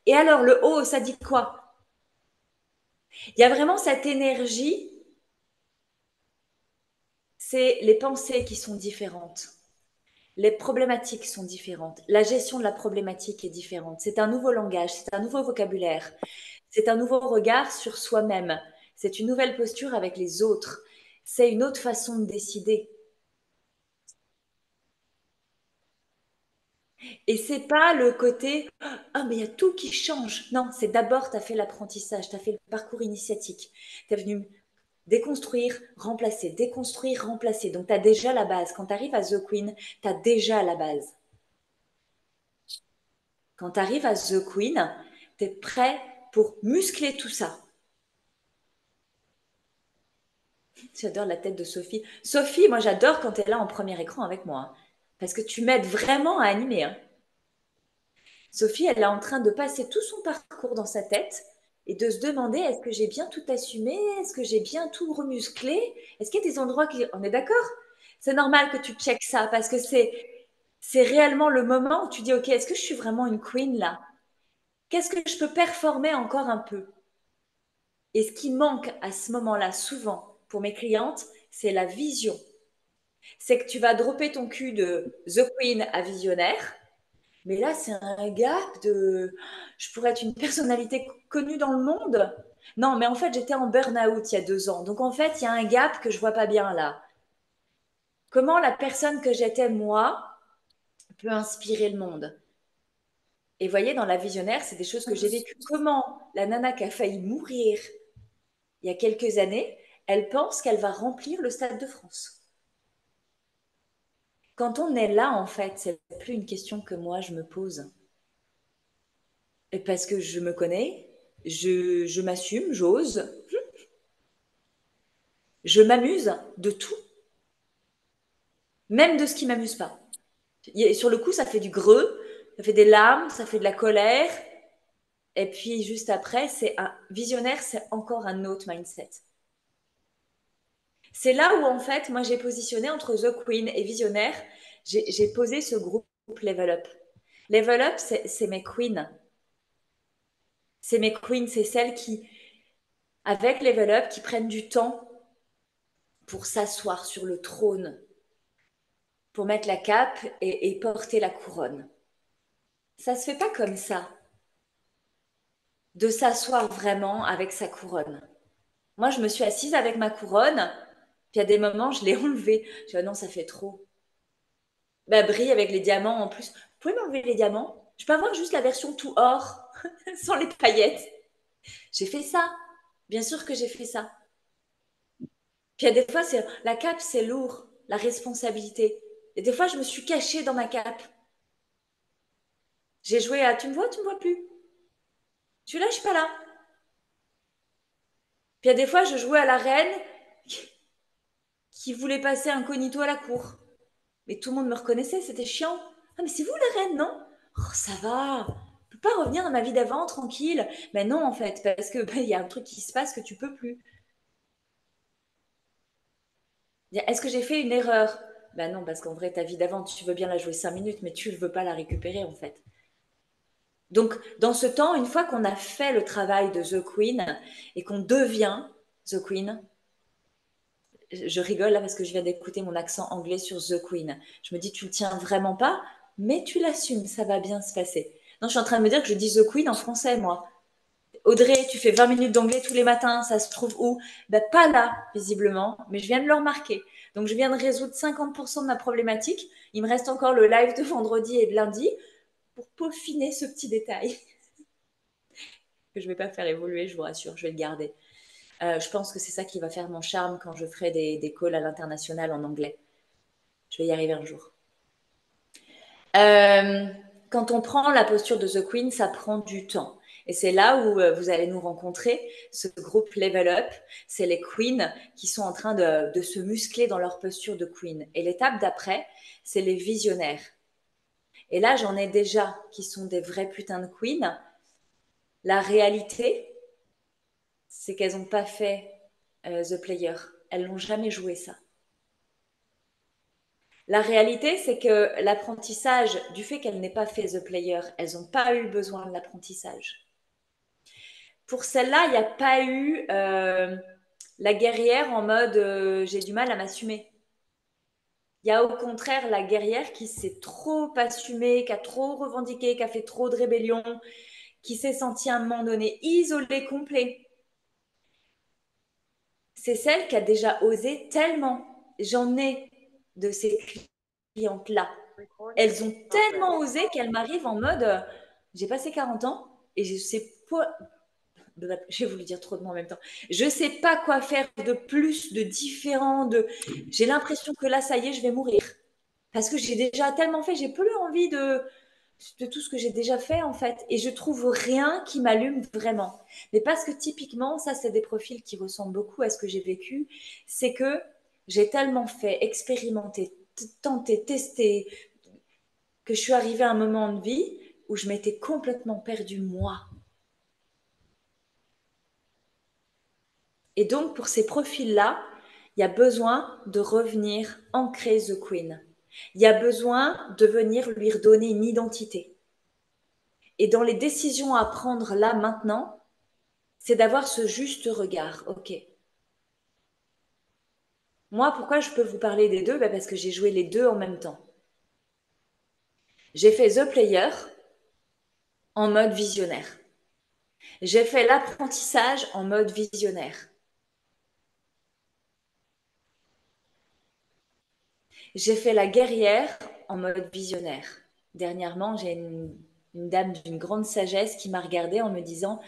Et alors, le haut, ça dit quoi? Il y a vraiment cette énergie, c'est les pensées qui sont différentes. Les problématiques sont différentes. La gestion de la problématique est différente. C'est un nouveau langage, c'est un nouveau vocabulaire, c'est un nouveau regard sur soi-même. C'est une nouvelle posture avec les autres. C'est une autre façon de décider. Et c'est pas le côté ah mais il y a tout qui change. Non, c'est d'abord tu as fait l'apprentissage, tu as fait le parcours initiatique. Tu es venu déconstruire, remplacer. Donc tu as déjà la base. Quand tu arrives à The Queen, tu as déjà la base. Quand tu arrives à The Queen, tu es prêt pour muscler tout ça. J'adore la tête de Sophie. Sophie, moi j'adore quand tu es là en premier écran avec moi, hein, parce que tu m'aides vraiment à animer, hein. Sophie, elle est en train de passer tout son parcours dans sa tête et de se demander est-ce que j'ai bien tout assumé? Est-ce que j'ai bien tout remusclé? Est-ce qu'il y a des endroits qui... On est d'accord? C'est normal que tu checkes ça parce que c'est réellement le moment où tu dis ok, est-ce que je suis vraiment une queen là? Qu'est-ce que je peux performer encore un peu? Et ce qui manque à ce moment-là, souvent, pour mes clientes, c'est la vision. C'est que tu vas dropper ton cul de The Queen à visionnaire. Mais là, c'est un gap de. Je pourrais être une personnalité connue dans le monde. Non, mais en fait, j'étais en burn-out il y a 2 ans. Donc, en fait, il y a un gap que je vois pas bien là. Comment la personne que j'étais, moi, peut inspirer le monde? Et vous voyez, dans la visionnaire, c'est des choses que j'ai vécues. Comment la nana qui a failli mourir il y a quelques années, elle pense qu'elle va remplir le Stade de France. Quand on est là, en fait, c'est plus une question que moi, je me pose. Et parce que je me connais, je m'assume, j'ose, je m'amuse de tout, même de ce qui m'amuse pas. Sur le coup, ça fait du greu, ça fait des larmes, ça fait de la colère. Et puis juste après, c'est un visionnaire, c'est encore un autre mindset. C'est là où en fait, moi j'ai positionné entre The Queen et visionnaire, j'ai posé ce groupe Level Up. Level Up, c'est mes queens. C'est mes queens, c'est celles qui, avec Level Up, qui prennent du temps pour s'asseoir sur le trône, pour mettre la cape et porter la couronne. Ça se fait pas comme ça, de s'asseoir vraiment avec sa couronne. Moi, je me suis assise avec ma couronne, puis à des moments, je l'ai enlevée. Je dis, ah non, ça fait trop. Bah, brille avec les diamants en plus. Vous pouvez m'enlever les diamants? Je peux avoir juste la version tout or, sans les paillettes. J'ai fait ça. Bien sûr que j'ai fait ça. Puis il y a des fois, c'est la cape, c'est lourd, la responsabilité. Et des fois, je me suis cachée dans ma cape. J'ai joué à tu me vois plus. Tu là, je suis pas là. Puis il y a des fois, je jouais à la reine qui voulait passer incognito à la cour. Mais tout le monde me reconnaissait, c'était chiant. Ah, mais c'est vous la reine, non? Oh, ça va. Je peux pas revenir dans ma vie d'avant, tranquille. Mais non, en fait, parce que il y a un truc qui se passe que tu peux plus. Est-ce que j'ai fait une erreur? Ben non, parce qu'en vrai, ta vie d'avant, tu veux bien la jouer 5 minutes, mais tu ne veux pas la récupérer, en fait. Donc, dans ce temps, une fois qu'on a fait le travail de The Queen et qu'on devient The Queen, je rigole là parce que je viens d'écouter mon accent anglais sur The Queen. Je me dis, tu le tiens vraiment pas, mais tu l'assumes, ça va bien se passer. Non, je suis en train de me dire que je dis The Queen en français, moi. Audrey, tu fais 20 minutes d'anglais tous les matins, ça se trouve où? Ben, pas là, visiblement, mais je viens de le remarquer. Donc, je viens de résoudre 50% de ma problématique. Il me reste encore le live de vendredi et de lundi pour peaufiner ce petit détail que je ne vais pas faire évoluer, je vous rassure, je vais le garder. Je pense que c'est ça qui va faire mon charme quand je ferai des calls à l'international en anglais. Je vais y arriver un jour. Euh, Quand on prend la posture de The Queen, ça prend du temps. Et c'est là où vous allez nous rencontrer, ce groupe Level Up. C'est les queens qui sont en train de se muscler dans leur posture de queen. Et l'étape d'après, c'est les visionnaires. Et là, j'en ai déjà qui sont des vrais putains de queens. La réalité, c'est qu'elles n'ont pas fait The Player. Elles n'ont jamais joué ça. La réalité, c'est que l'apprentissage, du fait qu'elles n'aient pas fait The Player, elles n'ont pas eu besoin de l'apprentissage. Pour celle-là, il n'y a pas eu la guerrière en mode j'ai du mal à m'assumer. Il y a au contraire la guerrière qui s'est trop assumée, qui a trop revendiqué, qui a fait trop de rébellion, qui s'est sentie à un moment donné isolée complet. C'est celle qui a déjà osé tellement. J'en ai de ces clientes-là. Elles ont tellement osé qu'elles m'arrivent en mode j'ai passé 40 ans et je sais pas, j'ai voulu dire trop de mots en même temps. Je sais pas quoi faire de plus, de différent, j'ai l'impression que là, ça y est, je vais mourir. Parce que j'ai déjà tellement fait, j'ai plus envie de tout ce que j'ai déjà fait en fait. Et je trouve rien qui m'allume vraiment. Mais parce que typiquement, ça, c'est des profils qui ressemblent beaucoup à ce que j'ai vécu. C'est que j'ai tellement fait, expérimenté, tenté, testé, que je suis arrivée à un moment de vie où je m'étais complètement perdue moi. Et donc, pour ces profils-là, il y a besoin de revenir ancrer The Queen. Il y a besoin de venir lui redonner une identité. Et dans les décisions à prendre là, maintenant, c'est d'avoir ce juste regard. OK. Moi, pourquoi je peux vous parler des deux? Parce que j'ai joué les deux en même temps. J'ai fait The Player en mode visionnaire. J'ai fait l'apprentissage en mode visionnaire. J'ai fait la guerrière en mode visionnaire. Dernièrement, j'ai une dame d'une grande sagesse qui m'a regardée en me disant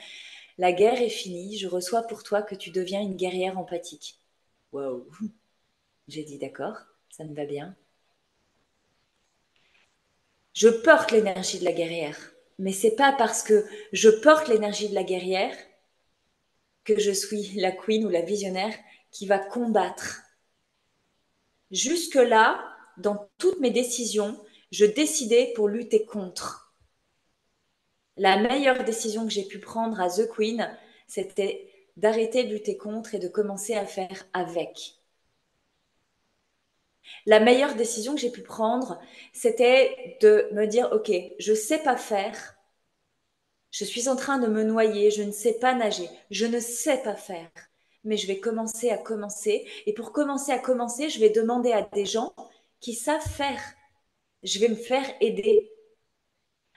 la guerre est finie, je reçois pour toi que tu deviens une guerrière empathique. Waouh. J'ai dit d'accord, ça me va bien. Je porte l'énergie de la guerrière, mais c'est pas parce que je porte l'énergie de la guerrière que je suis la queen ou la visionnaire qui va combattre. Jusque-là, dans toutes mes décisions, je décidais pour lutter contre. La meilleure décision que j'ai pu prendre à The Queen, c'était d'arrêter de lutter contre et de commencer à faire avec. La meilleure décision que j'ai pu prendre, c'était de me dire, OK, je ne sais pas faire, je suis en train de me noyer, je ne sais pas nager, je ne sais pas faire, mais je vais commencer à commencer. Et pour commencer à commencer, je vais demander à des gens qui savent faire. Je vais me faire aider.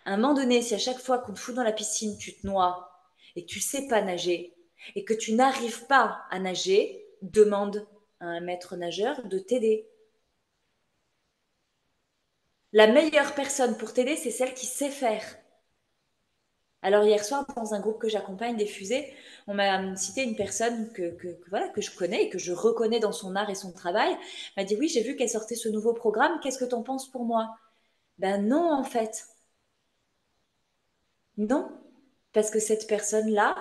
À un moment donné, si à chaque fois qu'on te fout dans la piscine, tu te noies et que tu ne sais pas nager et que tu n'arrives pas à nager, demande à un maître nageur de t'aider. La meilleure personne pour t'aider, c'est celle qui sait faire. Alors hier soir, dans un groupe que j'accompagne, des fusées, on m'a cité une personne voilà, que je connais et que je reconnais dans son art et son travail. Elle m'a dit oui, j'ai vu qu'elle sortait ce nouveau programme, qu'est-ce que tu en penses pour moi? Ben non, en fait. Non, parce que cette personne-là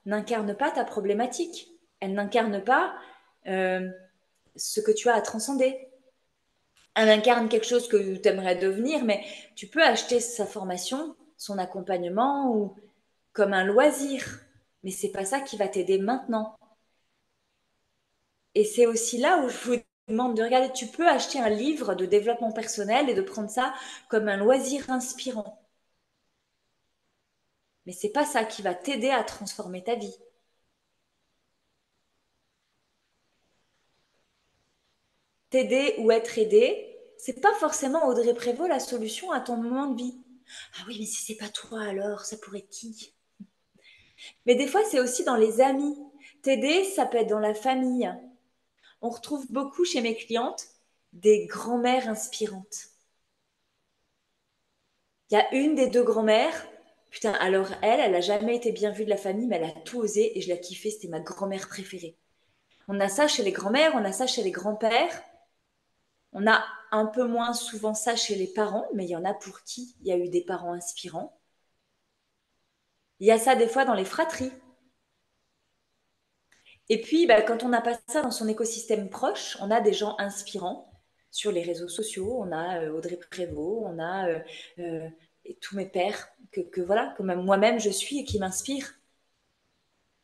n'incarne pas ta problématique. Elle n'incarne pas euh, ce que tu as à transcender. Elle incarne quelque chose que tu aimerais devenir, mais tu peux acheter sa formation, son accompagnement ou comme un loisir. Mais c'est pas ça qui va t'aider maintenant. Et c'est aussi là où je vous demande de regarder. Tu peux acheter un livre de développement personnel et de prendre ça comme un loisir inspirant. Mais c'est pas ça qui va t'aider à transformer ta vie. T'aider ou être aidé, c'est pas forcément Audrey Prévost la solution à ton moment de vie. Ah oui, mais si c'est pas toi alors, ça pourrait être qui? Mais des fois, c'est aussi dans les amis. T'aider, ça peut être dans la famille. On retrouve beaucoup chez mes clientes des grand-mères inspirantes. Il y a une des deux grand-mères. Putain, alors elle a jamais été bien vue de la famille, mais elle a tout osé et je la kiffais, c'était ma grand-mère préférée. On a ça chez les grand-mères, on a ça chez les grands-pères. On a un peu moins souvent ça chez les parents, mais il y en a pour qui il y a eu des parents inspirants. Il y a ça des fois dans les fratries. Et puis, bah, quand on n'a pas ça dans son écosystème proche, on a des gens inspirants sur les réseaux sociaux. On a Audrey Prévost, on a tous mes pères voilà, que même moi-même je suis et qui m'inspirent.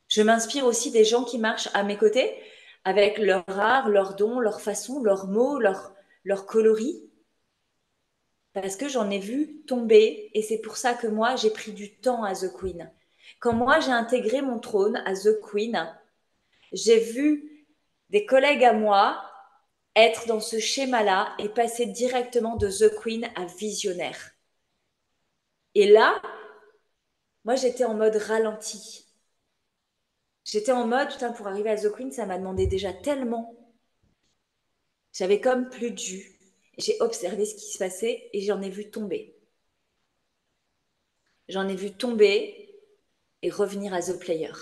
Je m'inspire aussi des gens qui marchent à mes côtés avec leur art, leurs dons, leur façon, leurs mots, leur coloris. Parce que j'en ai vu tomber et c'est pour ça que moi j'ai pris du temps à The Queen. Quand moi j'ai intégré mon trône à The Queen, j'ai vu des collègues à moi être dans ce schéma-là et passer directement de The Queen à visionnaire. Et là, moi j'étais en mode ralenti. J'étais en mode, putain, pour arriver à The Queen, ça m'a demandé déjà tellement. J'avais comme plus de jus. J'ai observé ce qui se passait et j'en ai vu tomber. J'en ai vu tomber et revenir à The Player.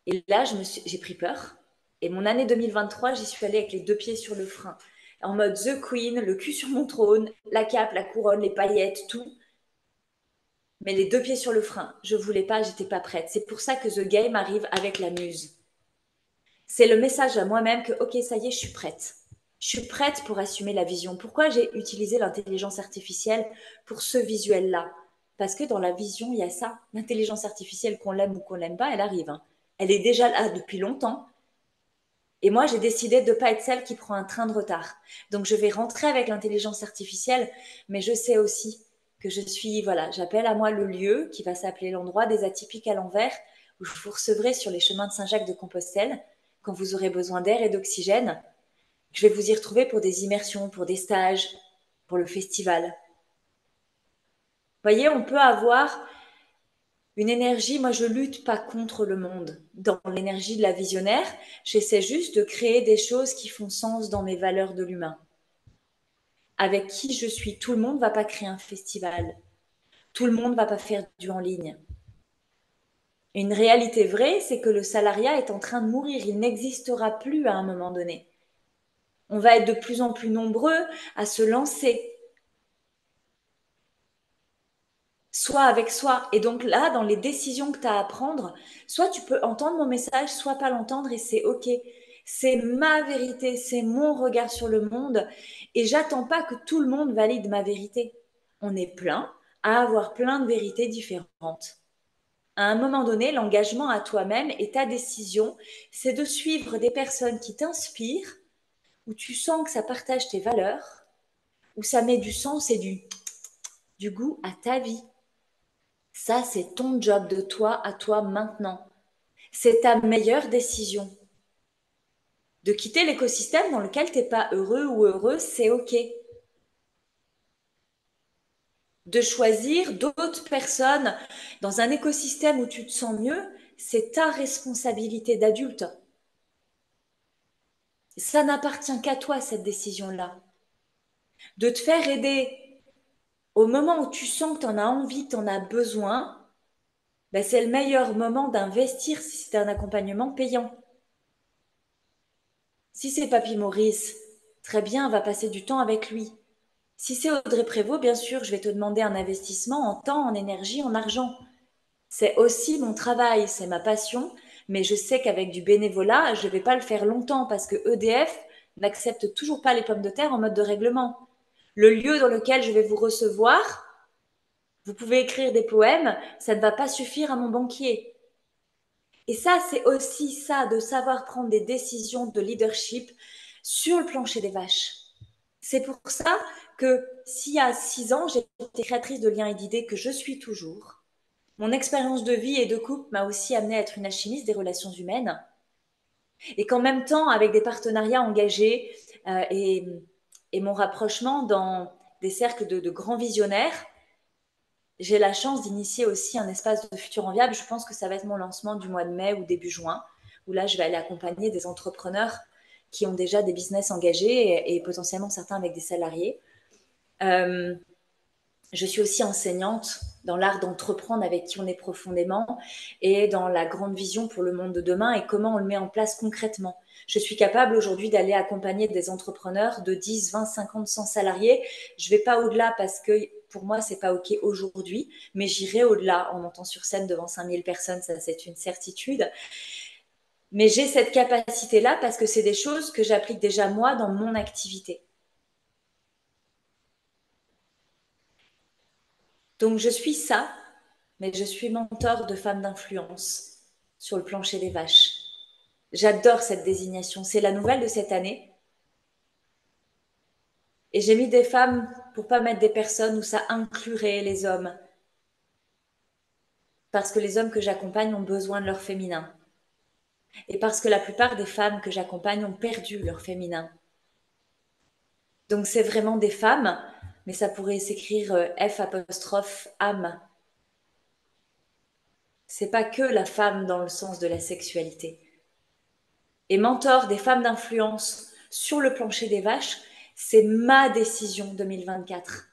Et là, j'ai pris peur. Et mon année 2023, j'y suis allée avec les deux pieds sur le frein. En mode The Queen, le cul sur mon trône, la cape, la couronne, les paillettes, tout. Mais les deux pieds sur le frein. Je voulais pas, j'étais pas prête. C'est pour ça que The Game arrive avec la muse. C'est le message à moi-même que, ok, ça y est, je suis prête. Je suis prête pour assumer la vision. Pourquoi j'ai utilisé l'intelligence artificielle pour ce visuel-là? Parce que dans la vision, il y a ça. L'intelligence artificielle, qu'on l'aime ou qu'on l'aime pas, elle arrive, hein. Elle est déjà là depuis longtemps. Et moi, j'ai décidé de ne pas être celle qui prend un train de retard. Donc, je vais rentrer avec l'intelligence artificielle, mais je sais aussi que je suis, voilà, j'appelle à moi le lieu qui va s'appeler l'endroit des atypiques à l'envers, où je vous recevrai sur les chemins de Saint-Jacques de Compostelle, quand vous aurez besoin d'air et d'oxygène. Je vais vous y retrouver pour des immersions, pour des stages, pour le festival. Vous voyez, on peut avoir une énergie, moi je lutte pas contre le monde. Dans l'énergie de la visionnaire, j'essaie juste de créer des choses qui font sens dans mes valeurs de l'humain. Avec qui je suis, tout le monde ne va pas créer un festival. Tout le monde ne va pas faire du en ligne. Une réalité vraie, c'est que le salariat est en train de mourir. Il n'existera plus à un moment donné. On va être de plus en plus nombreux à se lancer, soit avec soi. Et donc là, dans les décisions que tu as à prendre, soit tu peux entendre mon message, soit pas l'entendre et c'est OK. C'est ma vérité, c'est mon regard sur le monde et j'attends pas que tout le monde valide ma vérité. On est plein à avoir plein de vérités différentes. À un moment donné, l'engagement à toi-même et ta décision, c'est de suivre des personnes qui t'inspirent, où tu sens que ça partage tes valeurs, où ça met du sens et du goût à ta vie. Ça, c'est ton job de toi à toi maintenant. C'est ta meilleure décision. De quitter l'écosystème dans lequel tu n'es pas heureux ou heureux, c'est OK. De choisir d'autres personnes dans un écosystème où tu te sens mieux, c'est ta responsabilité d'adulte. Ça n'appartient qu'à toi, cette décision-là. De te faire aider au moment où tu sens que tu en as envie, tu en as besoin, ben c'est le meilleur moment d'investir si c'est un accompagnement payant. Si c'est Papy Maurice, très bien, on va passer du temps avec lui. Si c'est Audrey Prévost, bien sûr, je vais te demander un investissement en temps, en énergie, en argent. C'est aussi mon travail, c'est ma passion, mais je sais qu'avec du bénévolat, je ne vais pas le faire longtemps parce que EDF n'accepte toujours pas les pommes de terre en mode de règlement. Le lieu dans lequel je vais vous recevoir, vous pouvez écrire des poèmes, ça ne va pas suffire à mon banquier. Et ça, c'est aussi ça, de savoir prendre des décisions de leadership sur le plancher des vaches. C'est pour ça que s'il y a 6 ans, j'étais créatrice de liens et d'idées que je suis toujours, Mon expérience de vie et de couple m'a aussi amenée à être une alchimiste des relations humaines. Et qu'en même temps, avec des partenariats engagés et mon rapprochement dans des cercles de grands visionnaires, j'ai la chance d'initier aussi un espace de futur enviable. Je pense que ça va être mon lancement du mois de mai ou début juin, où là, je vais aller accompagner des entrepreneurs qui ont déjà des business engagés et potentiellement certains avec des salariés. Euh, je suis aussi enseignante dans l'art d'entreprendre avec qui on est profondément et dans la grande vision pour le monde de demain et comment on le met en place concrètement. Je suis capable aujourd'hui d'aller accompagner des entrepreneurs de 10, 20, 50, 100 salariés. Je ne vais pas au-delà parce que pour moi, c'est pas OK aujourd'hui, mais j'irai au-delà en montant sur scène devant 5000 personnes, ça c'est une certitude. Mais j'ai cette capacité-là parce que c'est des choses que j'applique déjà moi dans mon activité. Donc je suis ça, mais je suis mentor de femmes d'influence sur le plancher des vaches. J'adore cette désignation. C'est la nouvelle de cette année. Et j'ai mis des femmes pour pas mettre des personnes où ça inclurait les hommes. Parce que les hommes que j'accompagne ont besoin de leur féminin. Et parce que la plupart des femmes que j'accompagne ont perdu leur féminin. Donc c'est vraiment des femmes, mais ça pourrait s'écrire F apostrophe âme. C'est pas que la femme dans le sens de la sexualité. Et mentor des femmes d'influence sur le plancher des vaches, c'est ma décision 2024.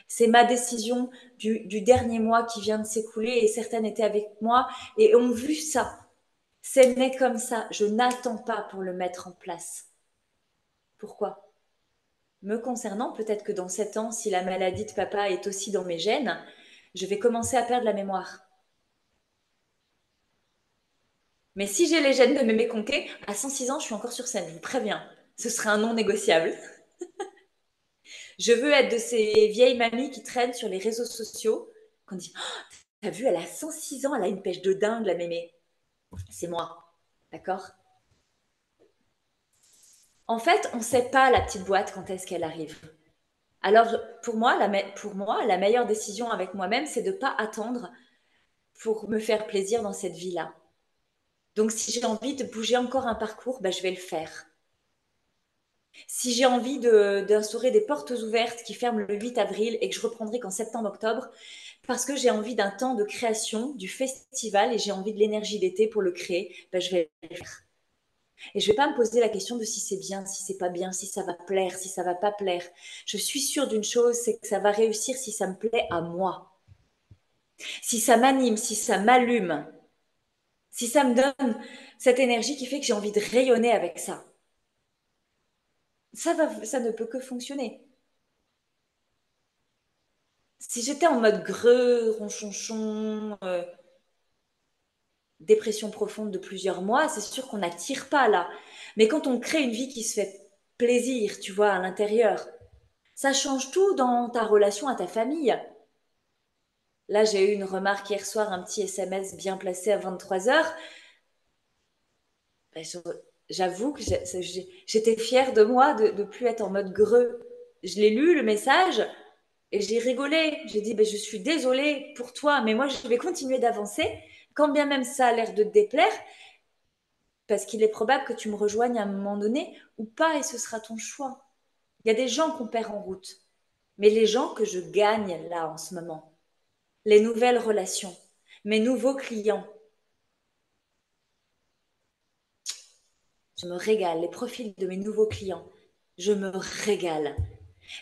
C'est ma décision du dernier mois qui vient de s'écouler et certaines étaient avec moi et ont vu ça. C'est né comme ça. Je n'attends pas pour le mettre en place. Pourquoi? Me concernant, peut-être que dans 7 ans, si la maladie de papa est aussi dans mes gènes, je vais commencer à perdre la mémoire. Mais si j'ai les gènes de mémé Conquet, à 106 ans, je suis encore sur scène, je vous préviens. Ce serait un non négociable. Je veux être de ces vieilles mamies qui traînent sur les réseaux sociaux, qu'on dit oh, t'as vu, elle a 106 ans, elle a une pêche de dingue, la mémé. C'est moi. D'accord? En fait, on ne sait pas la petite boîte quand est-ce qu'elle arrive. Alors, pour moi, la meilleure décision avec moi-même, c'est de ne pas attendre pour me faire plaisir dans cette vie-là. Donc, si j'ai envie de bouger encore un parcours, ben, je vais le faire. Si j'ai envie d'instaurer des portes ouvertes qui ferment le 8 avril et que je reprendrai qu'en septembre-octobre, parce que j'ai envie d'un temps de création du festival et j'ai envie de l'énergie d'été pour le créer, ben, je vais le faire. Et je ne vais pas me poser la question de si c'est bien, si c'est pas bien, si ça va plaire, si ça va pas plaire. Je suis sûre d'une chose, c'est que ça va réussir si ça me plaît à moi. Si ça m'anime, si ça m'allume, si ça me donne cette énergie qui fait que j'ai envie de rayonner avec ça. Ça ne peut que fonctionner. Si j'étais en mode greu, ronchonchon, dépression profonde de plusieurs mois, c'est sûr qu'on n'attire pas là. Mais quand on crée une vie qui se fait plaisir, tu vois, à l'intérieur, ça change tout dans ta relation à ta famille. Là, j'ai eu une remarque hier soir, un petit SMS bien placé à 23 heures. Ben, j'avoue que j'étais fière de moi de ne plus être en mode greu. Je l'ai lu, le message, et j'ai rigolé. J'ai dit, ben, je suis désolée pour toi, mais moi, je vais continuer d'avancer, quand bien même ça a l'air de te déplaire, parce qu'il est probable que tu me rejoignes à un moment donné ou pas, et ce sera ton choix. Il y a des gens qu'on perd en route, mais les gens que je gagne là en ce moment, les nouvelles relations, mes nouveaux clients, je me régale. Les profils de mes nouveaux clients, je me régale.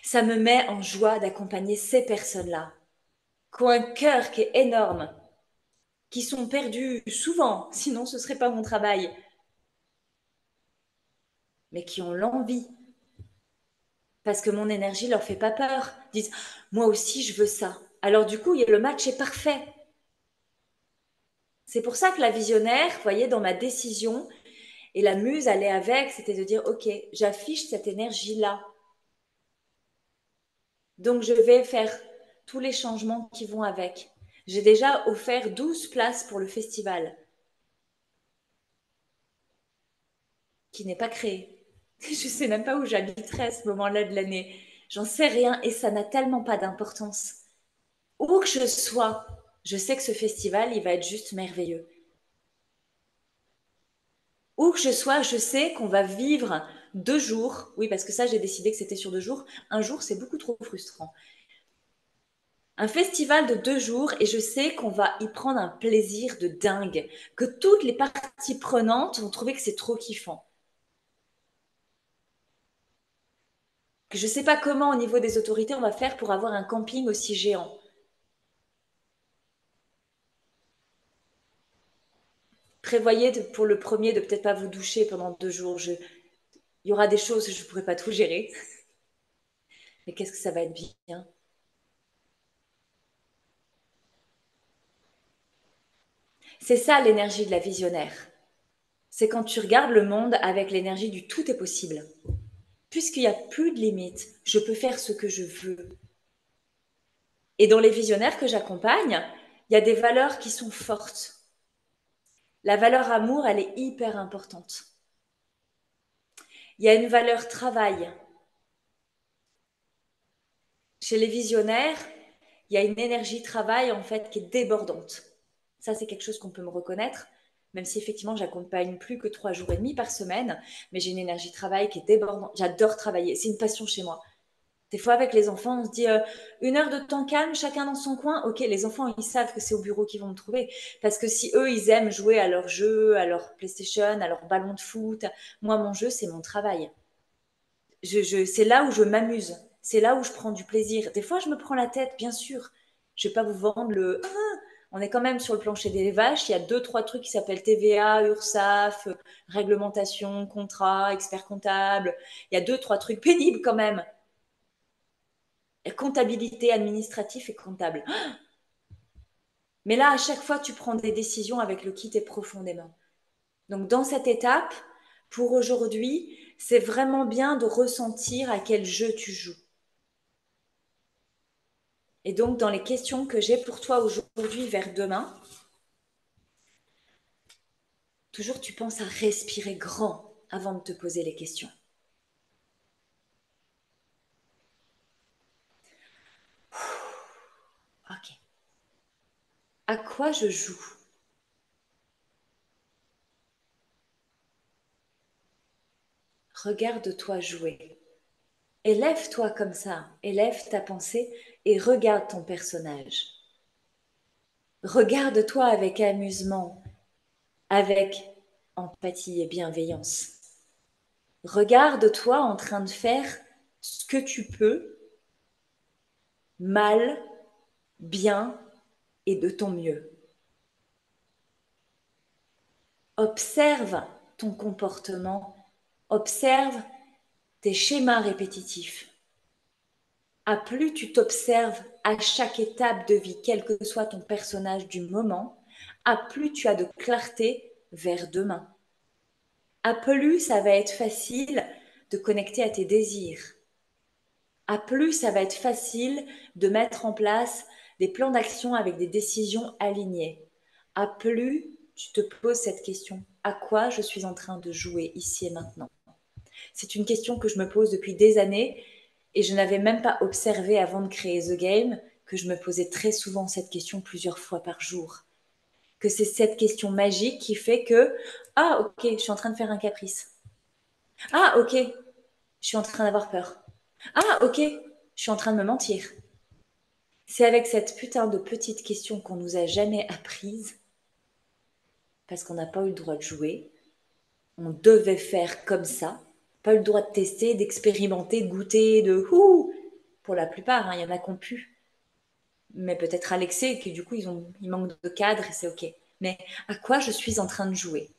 Ça me met en joie d'accompagner ces personnes-là, qui ont un cœur qui est énorme, qui sont perdus souvent, sinon ce ne serait pas mon travail, mais qui ont l'envie, parce que mon énergie leur fait pas peur. Ils disent, moi aussi je veux ça. Alors du coup, le match est parfait. C'est pour ça que la visionnaire, vous voyez, dans ma décision, et la muse allait avec, c'était de dire, ok, j'affiche cette énergie-là. Donc je vais faire tous les changements qui vont avec. J'ai déjà offert 12 places pour le festival, qui n'est pas créé. Je ne sais même pas où j'habiterai à ce moment-là de l'année. J'en sais rien et ça n'a tellement pas d'importance. Où que je sois, Je sais que ce festival, il va être juste merveilleux. Où que je sois, je sais qu'on va vivre 2 jours. Oui, parce que ça, j'ai décidé que c'était sur 2 jours. Un jour, c'est beaucoup trop frustrant. Un festival de 2 jours et je sais qu'on va y prendre un plaisir de dingue. Que toutes les parties prenantes vont trouver que c'est trop kiffant. Que je ne sais pas comment, au niveau des autorités, on va faire pour avoir un camping aussi géant. Prévoyez pour le premier de peut-être pas vous doucher pendant 2 jours. Il y aura des choses, je ne pourrai pas tout gérer. Mais qu'est-ce que ça va être bien. C'est ça l'énergie de la visionnaire. C'est quand tu regardes le monde avec l'énergie du tout est possible. Puisqu'il n'y a plus de limites, je peux faire ce que je veux. Et dans les visionnaires que j'accompagne, il y a des valeurs qui sont fortes. La valeur amour, elle est hyper importante. Il y a une valeur travail. Chez les visionnaires, il y a une énergie travail en fait qui est débordante. Ça, c'est quelque chose qu'on peut me reconnaître, même si effectivement, j'accompagne plus que 3 jours et demi par semaine, mais j'ai une énergie travail qui est débordante. J'adore travailler, c'est une passion chez moi. Des fois, avec les enfants, on se dit 1 heure de temps calme, chacun dans son coin. Ok, les enfants, ils savent que c'est au bureau qu'ils vont me trouver. Parce que si eux, ils aiment jouer à leur jeu, à leur PlayStation, à leur ballon de foot, moi, mon jeu, c'est mon travail. C'est là où je m'amuse. C'est là où je prends du plaisir. Des fois, je me prends la tête, bien sûr. Je vais pas vous vendre le on est quand même sur le plancher des vaches. Il y a 2, 3 trucs qui s'appellent TVA, URSAF, réglementation, contrat, expert comptable. Il y a 2, 3 trucs pénibles quand même. Comptabilité, administratif et comptable. Mais là, à chaque fois, tu prends des décisions avec le qui t'es profondément. Donc, dans cette étape, pour aujourd'hui, c'est vraiment bien de ressentir à quel jeu tu joues. Et donc, dans les questions que j'ai pour toi aujourd'hui vers demain, toujours tu penses à respirer grand avant de te poser les questions. Ok. À quoi je joue? Regarde-toi jouer. Élève-toi comme ça, élève ta pensée et regarde ton personnage. Regarde-toi avec amusement, avec empathie et bienveillance. Regarde-toi en train de faire ce que tu peux, mal, bien et de ton mieux. Observe ton comportement, observe tes schémas répétitifs. À plus tu t'observes à chaque étape de vie, quel que soit ton personnage du moment, à plus tu as de clarté vers demain. À plus ça va être facile de connecter à tes désirs. À plus ça va être facile de mettre en place des plans d'action avec des décisions alignées. À plus tu te poses cette question, à quoi je suis en train de jouer ici et maintenant? C'est une question que je me pose depuis des années et je n'avais même pas observé avant de créer The Game que je me posais très souvent cette question plusieurs fois par jour. Que c'est cette question magique qui fait que, ah ok, je suis en train de faire un caprice. Ah ok, je suis en train d'avoir peur. Ah ok, je suis en train de me mentir. C'est avec cette putain de petite question qu'on nous a jamais apprise, parce qu'on n'a pas eu le droit de jouer, on devait faire comme ça, pas eu le droit de tester, d'expérimenter, de goûter, de ouh. Pour la plupart, hein, il y en a qui ont pu, mais peut-être à l'excès, qui du coup ils manquent de cadre et c'est ok. Mais à quoi je suis en train de jouer?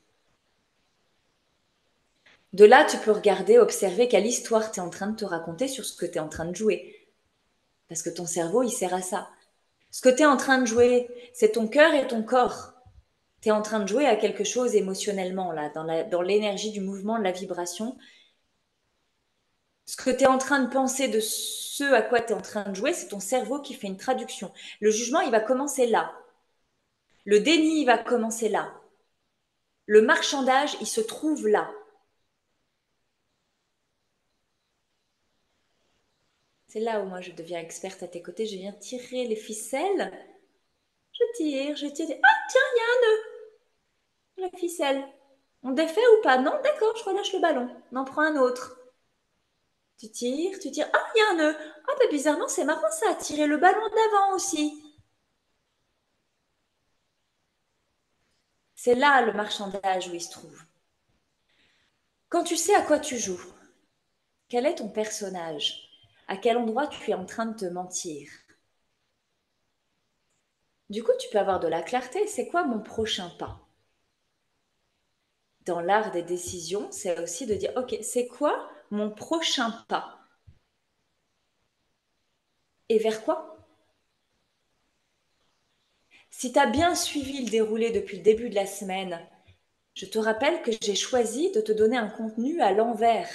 De là, tu peux regarder, observer quelle histoire tu es en train de te raconter sur ce que tu es en train de jouer. Parce que ton cerveau, il sert à ça. Ce que tu es en train de jouer, c'est ton cœur et ton corps. Tu es en train de jouer à quelque chose émotionnellement, là, dans l'énergie du mouvement, de la vibration. Ce que tu es en train de penser de ce à quoi tu es en train de jouer, c'est ton cerveau qui fait une traduction. Le jugement, il va commencer là. Le déni, il va commencer là. Le marchandage, il se trouve là. C'est là où moi je deviens experte à tes côtés. Je viens tirer les ficelles. je tire. Ah, tiens, il y a la ficelle. On défait ou pas? Non, d'accord, je relâche le ballon. On en prend un autre. Tu tires, tu tires. Ah, il y a un nœud. Ah, bah bizarrement, c'est marrant ça, tirer le ballon d'avant aussi. C'est là le marchandage où il se trouve. Quand tu sais à quoi tu joues, quel est ton personnage, à quel endroit tu es en train de te mentir, du coup, tu peux avoir de la clarté. C'est quoi mon prochain pas? Dans l'art des décisions, c'est aussi de dire, OK, c'est quoi mon prochain pas? Et vers quoi? Si tu as bien suivi le déroulé depuis le début de la semaine, je te rappelle que j'ai choisi de te donner un contenu à l'envers.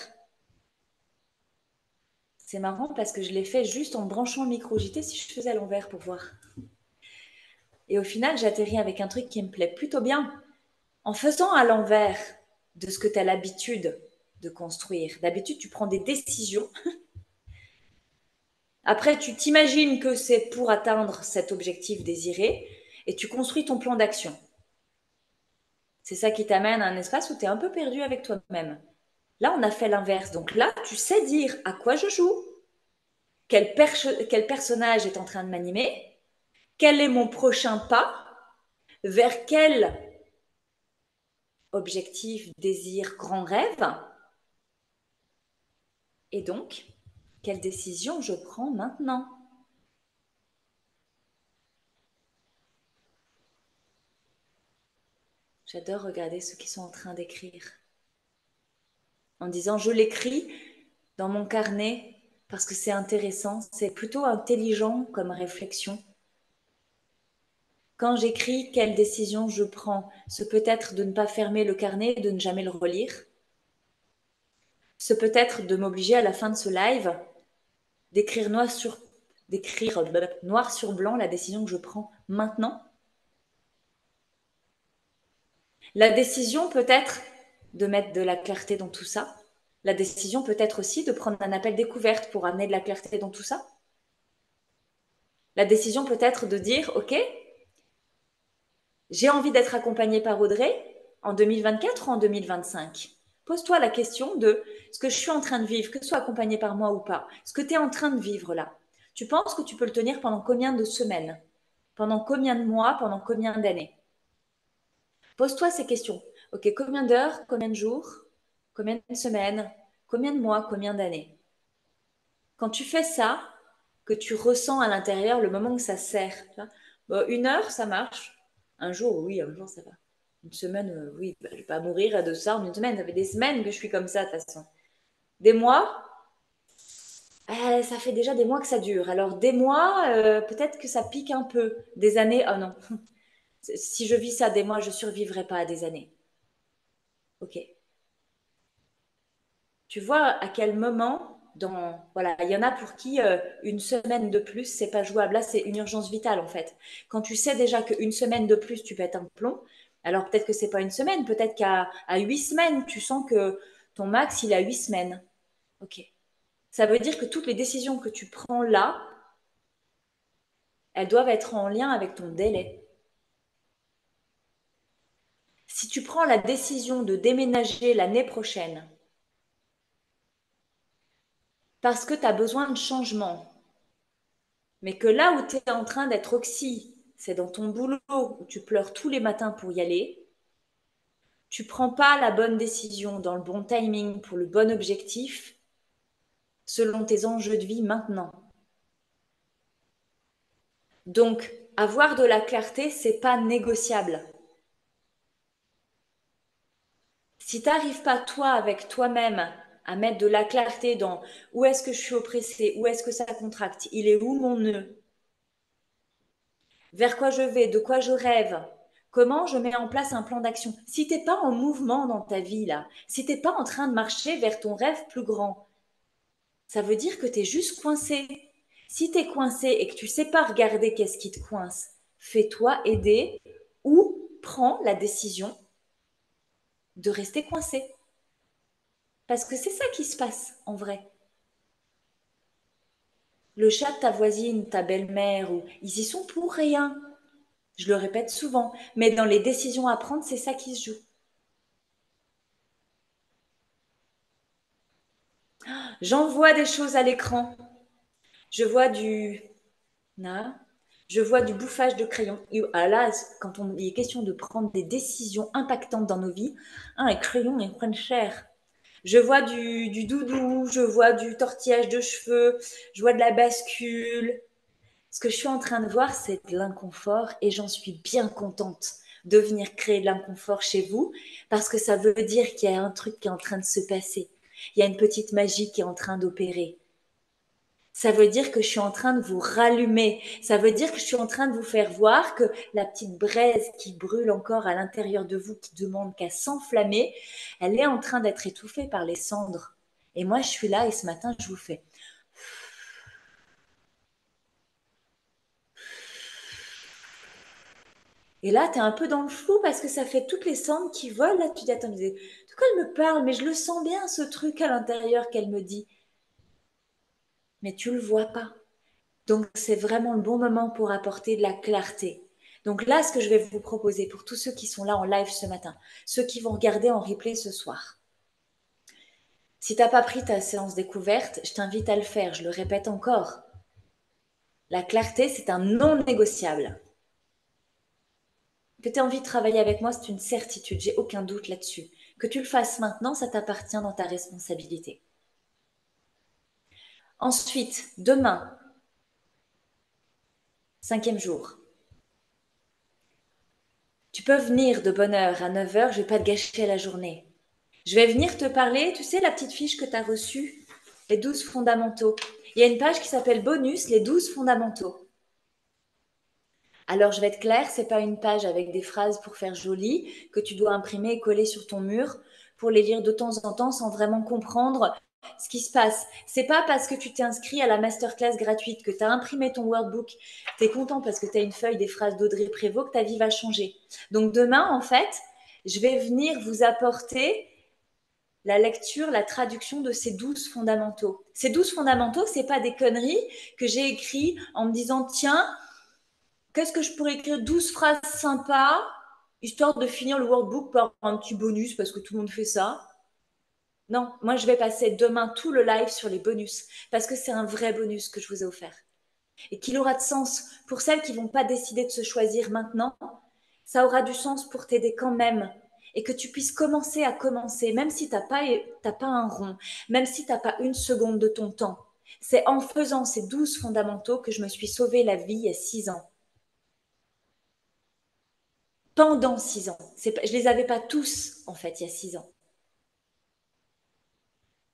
C'est marrant parce que je l'ai fait juste en branchant le micro. J'étais si je faisais à l'envers pour voir. Et au final, j'atterris avec un truc qui me plaît plutôt bien. En faisant à l'envers de ce que tu as l'habitude de construire. D'habitude, tu prends des décisions. Après, tu t'imagines que c'est pour atteindre cet objectif désiré et tu construis ton plan d'action. C'est ça qui t'amène à un espace où tu es un peu perdu avec toi-même. Là, on a fait l'inverse. Donc là, tu sais dire à quoi je joue, quel personnage est en train de m'animer, quel est mon prochain pas, vers quel objectif, désir, grand rêve, et donc, quelle décision je prends maintenant. J'adore regarder ceux qui sont en train d'écrire. En disant, je l'écris dans mon carnet parce que c'est intéressant, c'est plutôt intelligent comme réflexion. Quand j'écris, quelle décision je prends? Ce peut être de ne pas fermer le carnet et de ne jamais le relire. Ce peut être de m'obliger à la fin de ce live d'écrire noir sur blanc la décision que je prends maintenant. La décision peut être de mettre de la clarté dans tout ça. La décision peut être aussi de prendre un appel découverte pour amener de la clarté dans tout ça. La décision peut être de dire, OK, j'ai envie d'être accompagnée par Audrey en 2024 ou en 2025. Pose-toi la question de ce que je suis en train de vivre, que ce soit accompagné par moi ou pas, ce que tu es en train de vivre là. Tu penses que tu peux le tenir pendant combien de semaines? Pendant combien de mois? Pendant combien d'années? Pose-toi ces questions. OK, combien d'heures? Combien de jours? Combien de semaines? Combien de mois? Combien d'années? Quand tu fais ça, que tu ressens à l'intérieur le moment où ça sert. Bon, une heure, ça marche. Un jour, oui, un jour, ça va. Une semaine, oui, bah, je ne vais pas mourir de ça en une semaine. Ça fait des semaines que je suis comme ça, de toute façon. Des mois, ça fait déjà des mois que ça dure. Alors, des mois, peut-être que ça pique un peu. Des années, oh non. Si je vis ça des mois, je ne survivrai pas à des années. Ok. Tu vois à quel moment, voilà, il y en a pour qui une semaine de plus, c'est pas jouable. Là, c'est une urgence vitale en fait. Quand tu sais déjà qu'une semaine de plus, tu pètes un plomb, alors peut-être que c'est pas une semaine, peut-être qu'à 8 semaines, tu sens que ton max, il a 8 semaines. Ok. Ça veut dire que toutes les décisions que tu prends là, elles doivent être en lien avec ton délai. Si tu prends la décision de déménager l'année prochaine parce que tu as besoin de changement, mais que là où tu es en train d'être oxy, c'est dans ton boulot où tu pleures tous les matins pour y aller, tu prends pas la bonne décision dans le bon timing pour le bon objectif selon tes enjeux de vie maintenant. Donc, avoir de la clarté, c'est pas négociable. Si tu n'arrives pas toi avec toi-même à mettre de la clarté dans où est-ce que je suis oppressée, où est-ce que ça contracte, il est où mon nœud, vers quoi je vais, de quoi je rêve, comment je mets en place un plan d'action. Si t'es pas en mouvement dans ta vie là, si t'es pas en train de marcher vers ton rêve plus grand, ça veut dire que tu es juste coincé. Si tu es coincé et que tu sais pas regarder qu'est-ce qui te coince, fais-toi aider ou prends la décision de rester coincé. Parce que c'est ça qui se passe en vrai. Le chat de ta voisine, ta belle-mère, ils y sont pour rien. Je le répète souvent, mais dans les décisions à prendre, c'est ça qui se joue. J'envoie des choses à l'écran. Je vois du... Na, je vois du bouffage de crayon. Et là, quand il est question de prendre des décisions impactantes dans nos vies, les crayons, ils prennent cher. Je vois du doudou, je vois du tortillage de cheveux, je vois de la bascule. Ce que je suis en train de voir, c'est de l'inconfort et j'en suis bien contente de venir créer de l'inconfort chez vous parce que ça veut dire qu'il y a un truc qui est en train de se passer. Il y a une petite magie qui est en train d'opérer. Ça veut dire que je suis en train de vous rallumer. Ça veut dire que je suis en train de vous faire voir que la petite braise qui brûle encore à l'intérieur de vous, qui demande qu'à s'enflammer, elle est en train d'être étouffée par les cendres. Et moi, je suis là et ce matin, je vous fais. Et là, tu es un peu dans le flou parce que ça fait toutes les cendres qui volent. Là, tu dis, attends, de quoi elle me parle? Mais je le sens bien, ce truc à l'intérieur qu'elle me dit. Mais tu le vois pas. Donc, c'est vraiment le bon moment pour apporter de la clarté. Donc là, ce que je vais vous proposer pour tous ceux qui sont là en live ce matin, ceux qui vont regarder en replay ce soir, si tu n'as pas pris ta séance découverte, je t'invite à le faire. Je le répète encore. La clarté, c'est un non négociable. Que tu aies envie de travailler avec moi, c'est une certitude. J'ai aucun doute là-dessus. Que tu le fasses maintenant, ça t'appartient dans ta responsabilité. Ensuite, demain, 5e jour, tu peux venir de bonne heure à 9 heures, je ne vais pas te gâcher la journée. Je vais venir te parler, tu sais, la petite fiche que tu as reçue, les 12 fondamentaux. Il y a une page qui s'appelle Bonus, les 12 fondamentaux. Alors, je vais être claire, c'est pas une page avec des phrases pour faire joli, que tu dois imprimer et coller sur ton mur pour les lire de temps en temps sans vraiment comprendre ce qui se passe. C'est pas parce que tu t'es inscrit à la masterclass gratuite, que tu as imprimé ton workbook, tu es content parce que tu as une feuille des phrases d'Audrey Prévost, que ta vie va changer. Donc demain, en fait, je vais venir vous apporter la lecture, la traduction de ces 12 fondamentaux. Ces 12 fondamentaux, c'est pas des conneries que j'ai écrites en me disant, tiens, qu'est-ce que je pourrais écrire 12 phrases sympas, histoire de finir le workbook par un petit bonus, parce que tout le monde fait ça. Non, moi je vais passer demain tout le live sur les bonus, parce que c'est un vrai bonus que je vous ai offert. Et qu'il aura de sens pour celles qui ne vont pas décider de se choisir maintenant. Ça aura du sens pour t'aider quand même. Et que tu puisses commencer à commencer, même si tu n'as pas un rond, même si tu n'as pas une seconde de ton temps. C'est en faisant ces 12 fondamentaux que je me suis sauvé la vie il y a 6 ans. Pendant 6 ans. Je ne les avais pas tous, en fait, il y a 6 ans.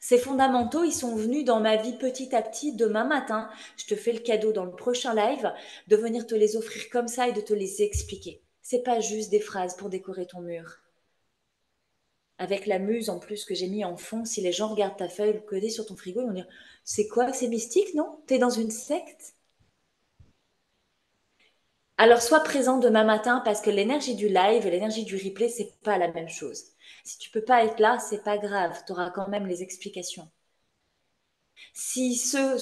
Ces fondamentaux, ils sont venus dans ma vie petit à petit. Demain matin, je te fais le cadeau dans le prochain live de venir te les offrir comme ça et de te les expliquer. C'est pas juste des phrases pour décorer ton mur. Avec la muse en plus que j'ai mis en fond, si les gens regardent ta feuille codée sur ton frigo, ils vont dire c'est quoi, c'est mystique, non? T'es dans une secte? Alors sois présent demain matin parce que l'énergie du live et l'énergie du replay, c'est pas la même chose. Si tu peux pas être là, c'est pas grave, tu auras quand même les explications. Si ceux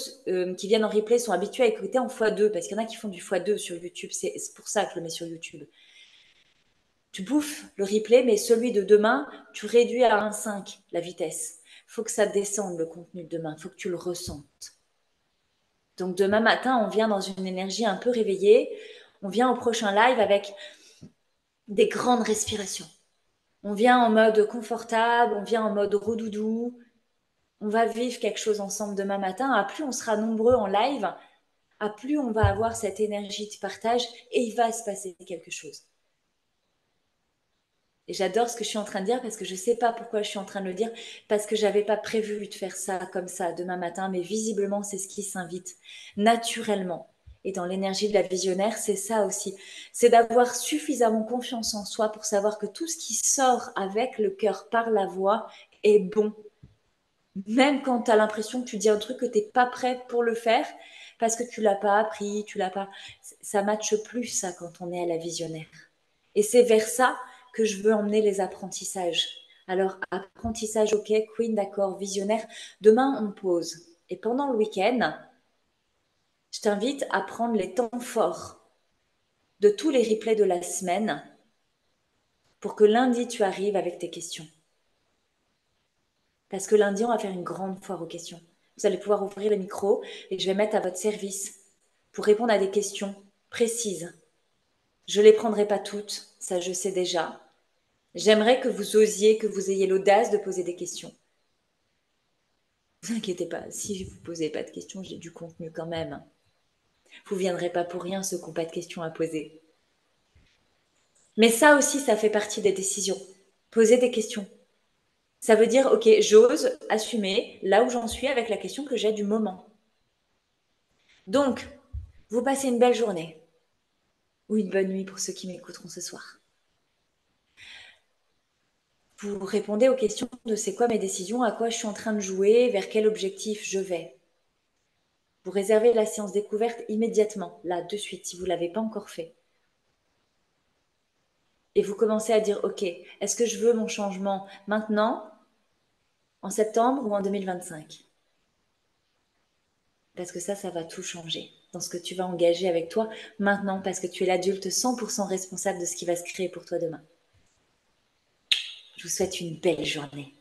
qui viennent en replay sont habitués à écouter en x2, parce qu'il y en a qui font du x2 sur YouTube, c'est pour ça que je le mets sur YouTube. Tu bouffes le replay, mais celui de demain, tu réduis à 1,5 la vitesse. Il faut que ça descende le contenu de demain, il faut que tu le ressentes. Donc demain matin, on vient dans une énergie un peu réveillée. On vient au prochain live avec des grandes respirations. On vient en mode confortable, on vient en mode redoudou. On va vivre quelque chose ensemble demain matin. À plus on sera nombreux en live, à plus on va avoir cette énergie de partage et il va se passer quelque chose. Et j'adore ce que je suis en train de dire parce que je ne sais pas pourquoi je suis en train de le dire, parce que je n'avais pas prévu de faire ça comme ça demain matin, mais visiblement c'est ce qui s'invite naturellement. Et dans l'énergie de la visionnaire, c'est ça aussi. C'est d'avoir suffisamment confiance en soi pour savoir que tout ce qui sort avec le cœur par la voix est bon. Même quand tu as l'impression que tu dis un truc que tu n'es pas prêt pour le faire, parce que tu l'as pas appris, tu l'as pas. Ça matche plus ça quand on est à la visionnaire. Et c'est vers ça que je veux emmener les apprentissages. Alors, apprentissage, ok, Queen, d'accord, visionnaire. Demain, on pose. Et pendant le week-end, je t'invite à prendre les temps forts. de tous les replays de la semaine pour que lundi, tu arrives avec tes questions. Parce que lundi, on va faire une grande foire aux questions. Vous allez pouvoir ouvrir le micro et je vais mettre à votre service pour répondre à des questions précises. Je ne les prendrai pas toutes, ça je sais déjà. J'aimerais que vous osiez, que vous ayez l'audace de poser des questions. Ne vous inquiétez pas, si vous ne posez pas de questions, j'ai du contenu quand même. Vous ne viendrez pas pour rien ceux qui n'ont pas de questions à poser. Mais ça aussi, ça fait partie des décisions. Poser des questions. Ça veut dire, ok, j'ose assumer là où j'en suis avec la question que j'ai du moment. Donc, vous passez une belle journée ou une bonne nuit pour ceux qui m'écouteront ce soir. Vous répondez aux questions de c'est quoi mes décisions, à quoi je suis en train de jouer, vers quel objectif je vais. Vous réservez la séance découverte immédiatement, là, de suite, si vous ne l'avez pas encore fait. Et vous commencez à dire, ok, est-ce que je veux mon changement maintenant, en septembre ou en 2025? Parce que ça va tout changer dans ce que tu vas engager avec toi maintenant, parce que tu es l'adulte 100% responsable de ce qui va se créer pour toi demain. Je vous souhaite une belle journée.